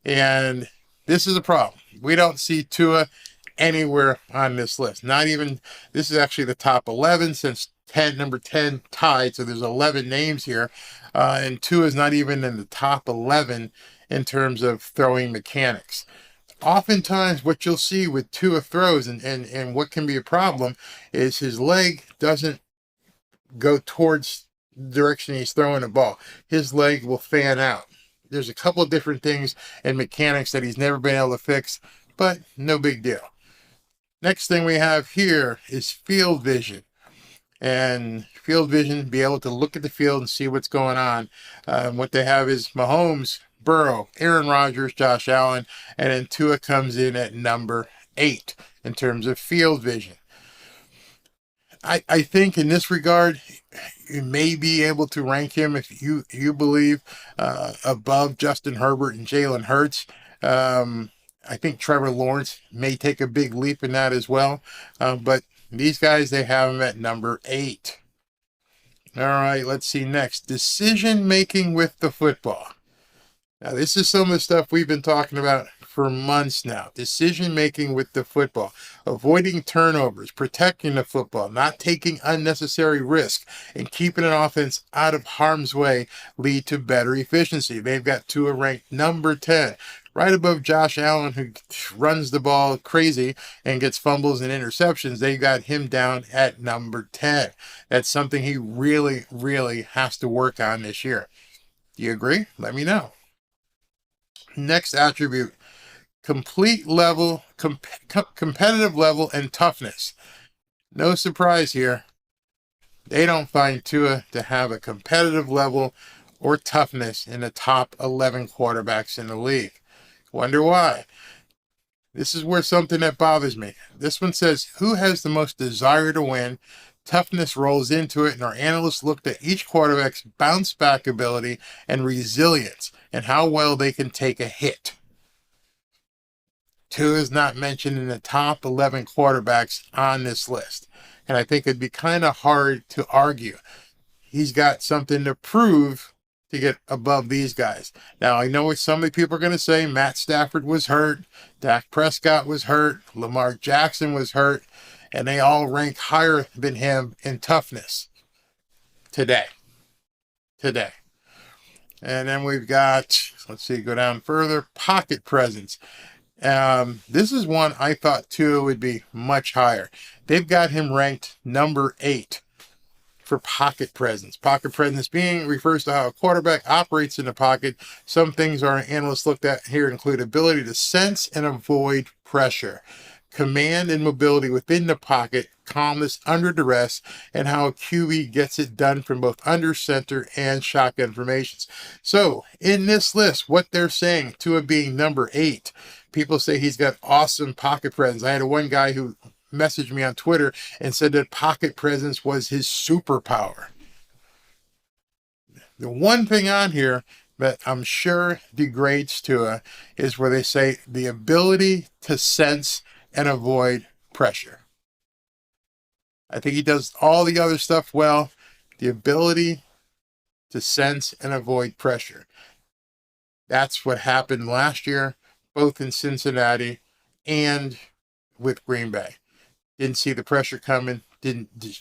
And this is a problem. We don't see Tua anywhere on this list. Not even, this is actually the top 11 since number 10 tied. So there's 11 names here. And Tua is not even in the top 11 in terms of throwing mechanics. Oftentimes what you'll see with Tua throws and what can be a problem is his leg doesn't go towards the direction he's throwing the ball. His leg will fan out. There's a couple of different things in mechanics that he's never been able to fix, but no big deal. Next thing we have here is field vision. And field vision, be able to look at the field and see what's going on. What they have is Mahomes, Burrow, Aaron Rodgers, Josh Allen, and then Tua comes in at number 8 in terms of field vision. I think in this regard, you may be able to rank him, if you believe, above Justin Herbert and Jalen Hurts. I think Trevor Lawrence may take a big leap in that as well. But these guys, they have him at number 8. All right, let's see next. Decision making with the football. Now, this is some of the stuff we've been talking about for months now. Decision making with the football, avoiding turnovers, protecting the football, not taking unnecessary risk, and keeping an offense out of harm's way lead to better efficiency. They've got Tua ranked number 10, right above Josh Allen, who runs the ball crazy and gets fumbles and interceptions. They got him down at number 10. That's something he really, really has to work on this year. Do you agree? Let me know. Next attribute, complete level, competitive level, and toughness. No surprise here. They don't find Tua to have a competitive level or toughness in the top 11 quarterbacks in the league. Wonder why? This is where something that bothers me. This one says, who has the most desire to win? Toughness rolls into it, and our analysts looked at each quarterback's bounce back ability and resilience and how well they can take a hit. Tua is not mentioned in the top 11 quarterbacks on this list. And I think it'd be kind of hard to argue. He's got something to prove to get above these guys. Now, I know what some of the people are going to say. Matt Stafford was hurt. Dak Prescott was hurt. Lamar Jackson was hurt. And they all rank higher than him in toughness today. And then we've got, let's see, go down further, pocket presence. This is one I thought Tua would be much higher. They've got him ranked number 8 for pocket presence. Pocket presence refers to how a quarterback operates in the pocket. Some things our analysts looked at here include ability to sense and avoid pressure, command and mobility within the pocket, calmness under duress, and how a QB gets it done from both under center and shotgun formations. So in this list, what they're saying, Tua being number 8, people say he's got awesome pocket presence. I had one guy who messaged me on Twitter and said that pocket presence was his superpower. The one thing on here that I'm sure degrades Tua is where they say the ability to sense and avoid pressure. I think he does all the other stuff well. The ability to sense and avoid pressure. That's what happened last year, both in Cincinnati and with Green Bay. Didn't see the pressure coming,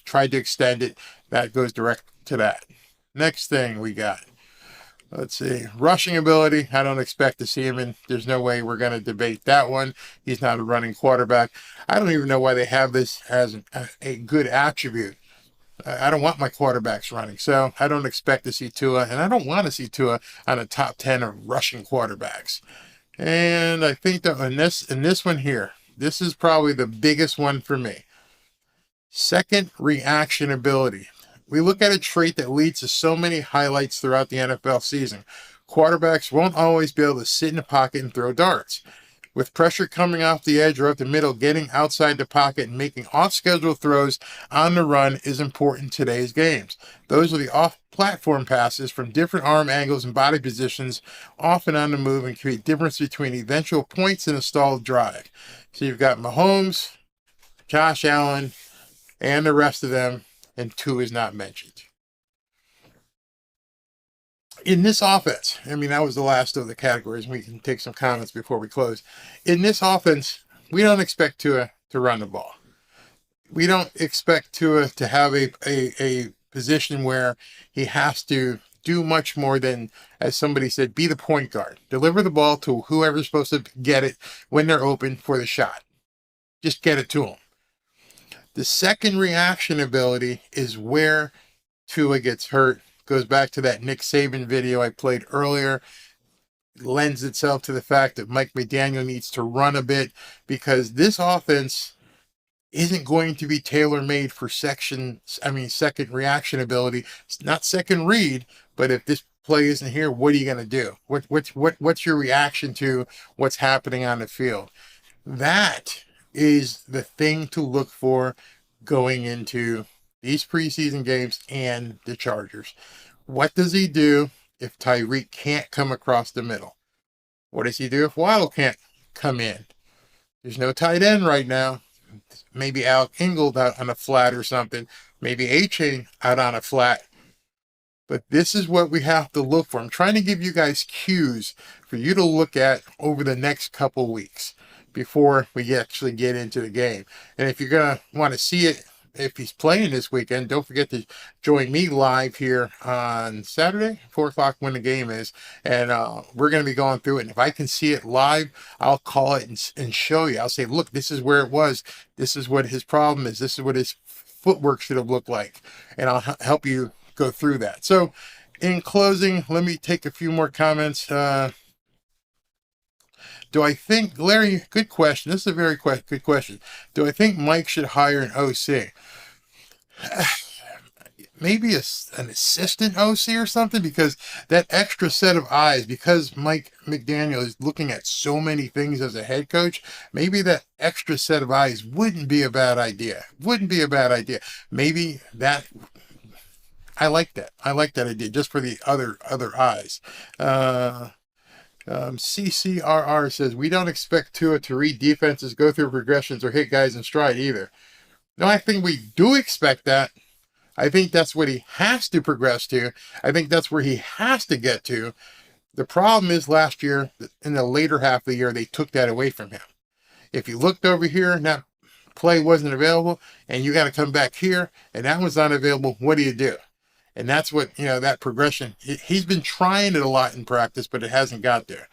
tried to extend it. That goes direct to that. Next thing we got. Let's see. Rushing ability. I don't expect to see him in. There's no way we're going to debate that one. He's not a running quarterback. I don't even know why they have this as a good attribute. I don't want my quarterbacks running, so I don't expect to see Tua, and I don't want to see Tua on a top 10 of rushing quarterbacks. And I think that in this one here, this is probably the biggest one for me. Second, reaction ability. We look at a trait that leads to so many highlights throughout the NFL season. Quarterbacks won't always be able to sit in the pocket and throw darts. With pressure coming off the edge or up the middle, getting outside the pocket and making off-schedule throws on the run is important in today's games. Those are the off-platform passes from different arm angles and body positions, often on the move, and create difference between eventual points in a stalled drive. So you've got Mahomes, Josh Allen, and the rest of them, and Tua is not mentioned. In this offense, I mean, that was the last of the categories. We can take some comments before we close. In this offense, we don't expect Tua to run the ball. We don't expect Tua to have a position where he has to do much more than, as somebody said, be the point guard. Deliver the ball to whoever's supposed to get it when they're open for the shot. Just get it to them. The second reaction ability is where Tua gets hurt. Goes back to that Nick Saban video I played earlier. Lends itself to the fact that Mike McDaniel needs to run a bit, because this offense isn't going to be tailor-made for second reaction ability. It's not second read, but if this play isn't here, what are you going to do? What's your reaction to what's happening on the field? That is the thing to look for going into these preseason games and the Chargers. What does he do if Tyreek can't come across the middle? What does he do if Waddle can't come in? There's no tight end right now. Maybe Alec Ingold out on a flat or something. Maybe A-Chain out on a flat. But this is what we have to look for. I'm trying to give you guys cues for you to look at over the next couple weeks before we actually get into the game. And if you're going to want to see it, if he's playing this weekend, don't forget to join me live here on Saturday, 4 o'clock when the game is. And we're going to be going through it. And if I can see it live, I'll call it and show you. I'll say, look, this is where it was. This is what his problem is. This is what his footwork should have looked like. And I'll help you go through that. So in closing, let me take a few more comments. Do I think, Larry, good question. This is a very good question. Do I think Mike should hire an OC? Maybe an assistant OC or something, because that extra set of eyes, because Mike McDaniel is looking at so many things as a head coach, maybe that extra set of eyes wouldn't be a bad idea. Maybe that, I like that. I like that idea just for the other eyes. CCRR says, we don't expect Tua to read defenses, go through progressions, or hit guys in stride either. No, I think we do expect that. I think that's what he has to progress to. I think that's where he has to get to. The problem is last year, in the later half of the year, they took that away from him. If you looked over here and that play wasn't available, and you got to come back here, and that was unavailable, what do? And that's what, that progression, he's been trying it a lot in practice, but it hasn't got there.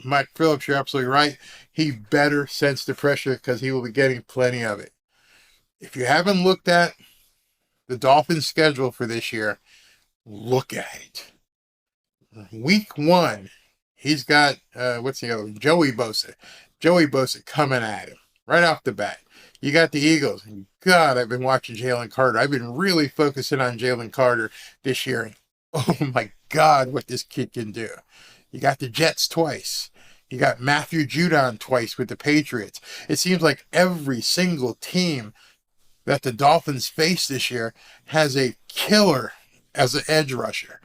Mike Phillips, you're absolutely right. He better sense the pressure, because he will be getting plenty of it. If you haven't looked at the Dolphins' schedule for this year, look at it. Week 1, he's got, Joey Bosa coming at him right off the bat. You got the Eagles. God, I've been watching Jalen Carter. I've been really focusing on Jalen Carter this year. Oh my God, what this kid can do. You got the Jets twice. You got Matthew Judon twice with the Patriots. It seems like every single team that the Dolphins face this year has a killer as an edge rusher.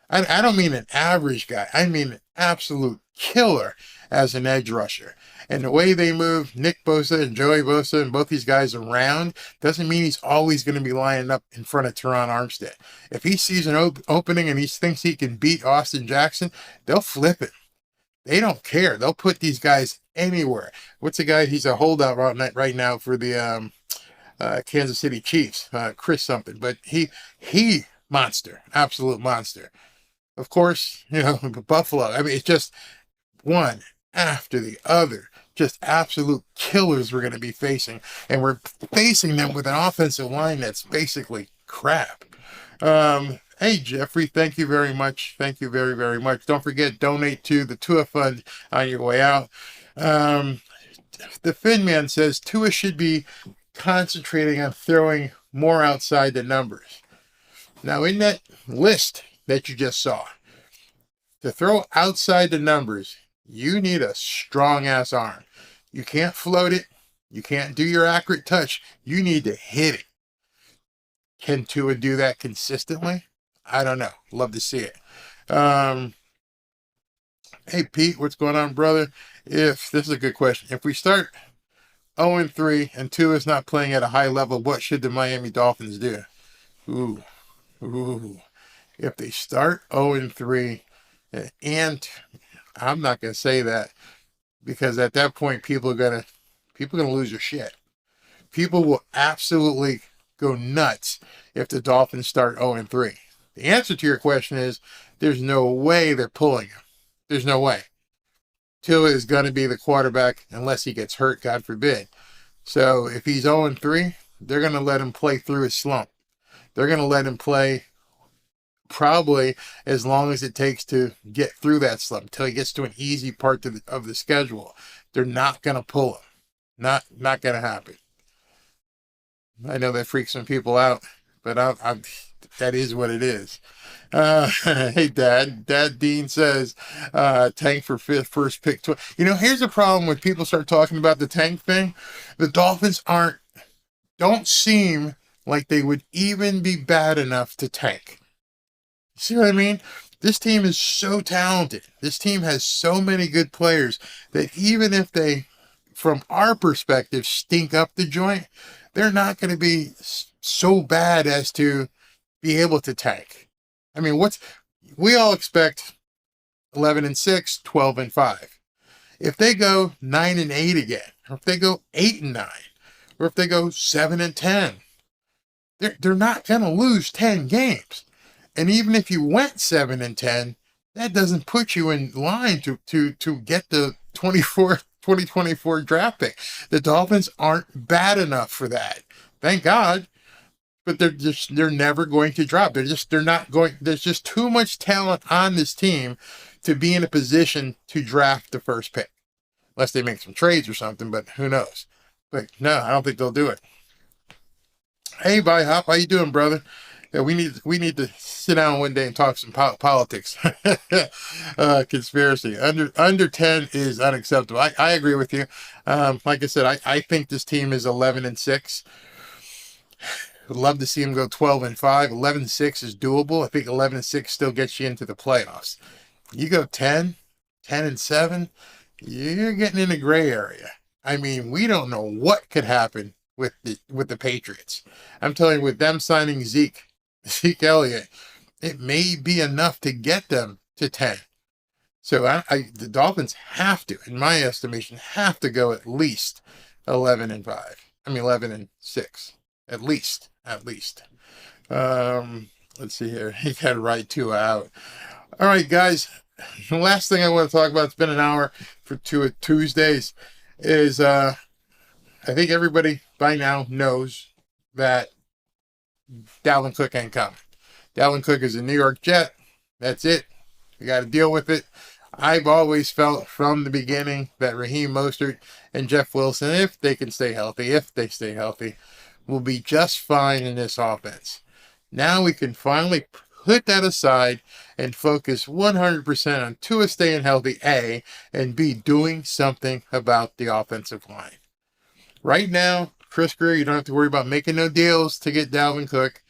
I don't mean an average guy. I mean an absolute killer as an edge rusher. And the way they move Nick Bosa and Joey Bosa and both these guys around doesn't mean he's always going to be lining up in front of Teron Armstead. If he sees an opening and he thinks he can beat Austin Jackson, they'll flip it. They don't care. They'll put these guys anywhere. What's the guy? He's a holdout right now for the Kansas City Chiefs, Chris something. But he monster, absolute monster. Of course, Buffalo. I mean, it's just one after the other. Just absolute killers we're going to be facing. And we're facing them with an offensive line that's basically crap. Hey, Jeffrey, thank you very much. Thank you very, very much. Don't forget, donate to the Tua Fund on your way out. The Fin Man says Tua should be concentrating on throwing more outside the numbers. Now, in that list that you just saw, to throw outside the numbers, you need a strong-ass arm. You can't float it. You can't do your accurate touch. You need to hit it. Can Tua do that consistently? I don't know. Love to see it. Hey, Pete, what's going on, brother? This is a good question. If we start 0-3 and Tua is not playing at a high level, what should the Miami Dolphins do? Ooh. If they start 0-3, and I'm not going to say that, because at that point, people are going to lose their shit. People will absolutely go nuts if the Dolphins start 0-3. The answer to your question is there's no way they're pulling him. There's no way. Tua is going to be the quarterback unless he gets hurt, God forbid. So if he's 0-3, they're going to let him play through his slump. They're going to let him play probably as long as it takes to get through that slump until he gets to an easy part of the schedule. They're not going to pull him. Not going to happen. I know that freaks some people out, but that is what it is. Hey, Dad. Dad Dean says, tank for first pick. Here's the problem when people start talking about the tank thing. The Dolphins don't seem like they would even be bad enough to tank. See what I mean? This team is so talented. This team has so many good players that even if they, from our perspective, stink up the joint, they're not going to be so bad as to be able to tank. I mean, we all expect 11-6, 12-5. If they go 9-8 again, or if they go 8-9, or if they go 7-10, they're not going to lose 10 games. And even if you went 7-10, that doesn't put you in line to get the 2024 draft pick. The Dolphins aren't bad enough for that. Thank God. But they're never going to drop. They're not going. There's just too much talent on this team to be in a position to draft the first pick. Unless they make some trades or something, but who knows? But no, I don't think they'll do it. Hey, Hop, how you doing, brother? Yeah, we need to sit down one day and talk some politics. Conspiracy. Under 10 is unacceptable. I agree with you. Like I said, I think this team is 11-6. Would love to see them go 12-5. 11-6 is doable. I think 11-6 still gets you into the playoffs. You go 10-7, you're getting in the gray area. I mean, we don't know what could happen with the Patriots. I'm telling you, with them signing Zeke Elliott, it may be enough to get them to 10. So the Dolphins have to, in my estimation, have to go at least 11-5. I mean 11-6. At least. Let's see here. He got to write Tua out. All right, guys. The last thing I want to talk about, it's been an hour for Tua Tuesdays, is I think everybody by now knows that Dalvin Cook ain't coming. Dalvin Cook is a New York Jet. That's it. We got to deal with it. I've always felt from the beginning that Raheem Mostert and Jeff Wilson, if they stay healthy, will be just fine in this offense. Now we can finally put that aside and focus 100% on Tua staying healthy, A, and B, doing something about the offensive line. Right now, Chris Greer, you don't have to worry about making no deals to get Dalvin Cook.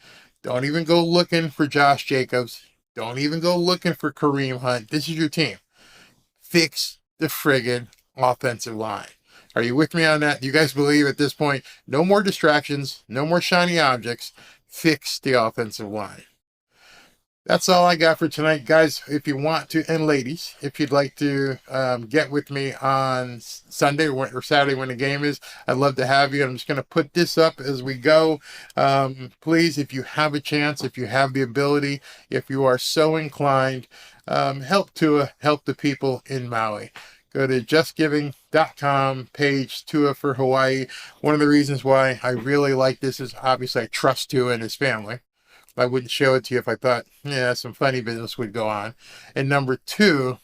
Don't even go looking for Josh Jacobs. Don't even go looking for Kareem Hunt. This is your team. Fix the friggin' offensive line. Are you with me on that? Do you guys believe at this point, no more distractions, no more shiny objects, fix the offensive line? That's all I got for tonight, guys. If you want to, and ladies, if you'd like to get with me on Sunday or Saturday when the game is, I'd love to have you. I'm just going to put this up as we go. Please, if you have a chance, if you have the ability, if you are so inclined, help Tua, help the people in Maui. Go to justgiving.com, page Tua for Hawaii. One of the reasons why I really like this is obviously I trust Tua and his family. I wouldn't show it to you if I thought, some funny business would go on. And number two,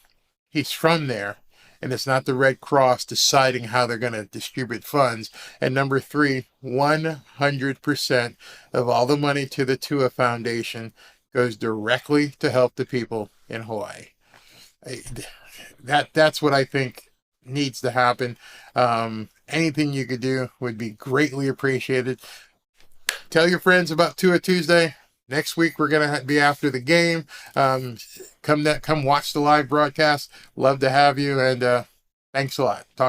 he's from there. and it's not the Red Cross deciding how they're going to distribute funds. And number three, 100% of all the money to the Tua Foundation goes directly to help the people in Hawaii. That's what I think needs to happen. Anything you could do would be greatly appreciated. Tell your friends about Tua Tuesday. Next week we're gonna be after the game. Come watch the live broadcast. Love to have you, and thanks a lot. Talk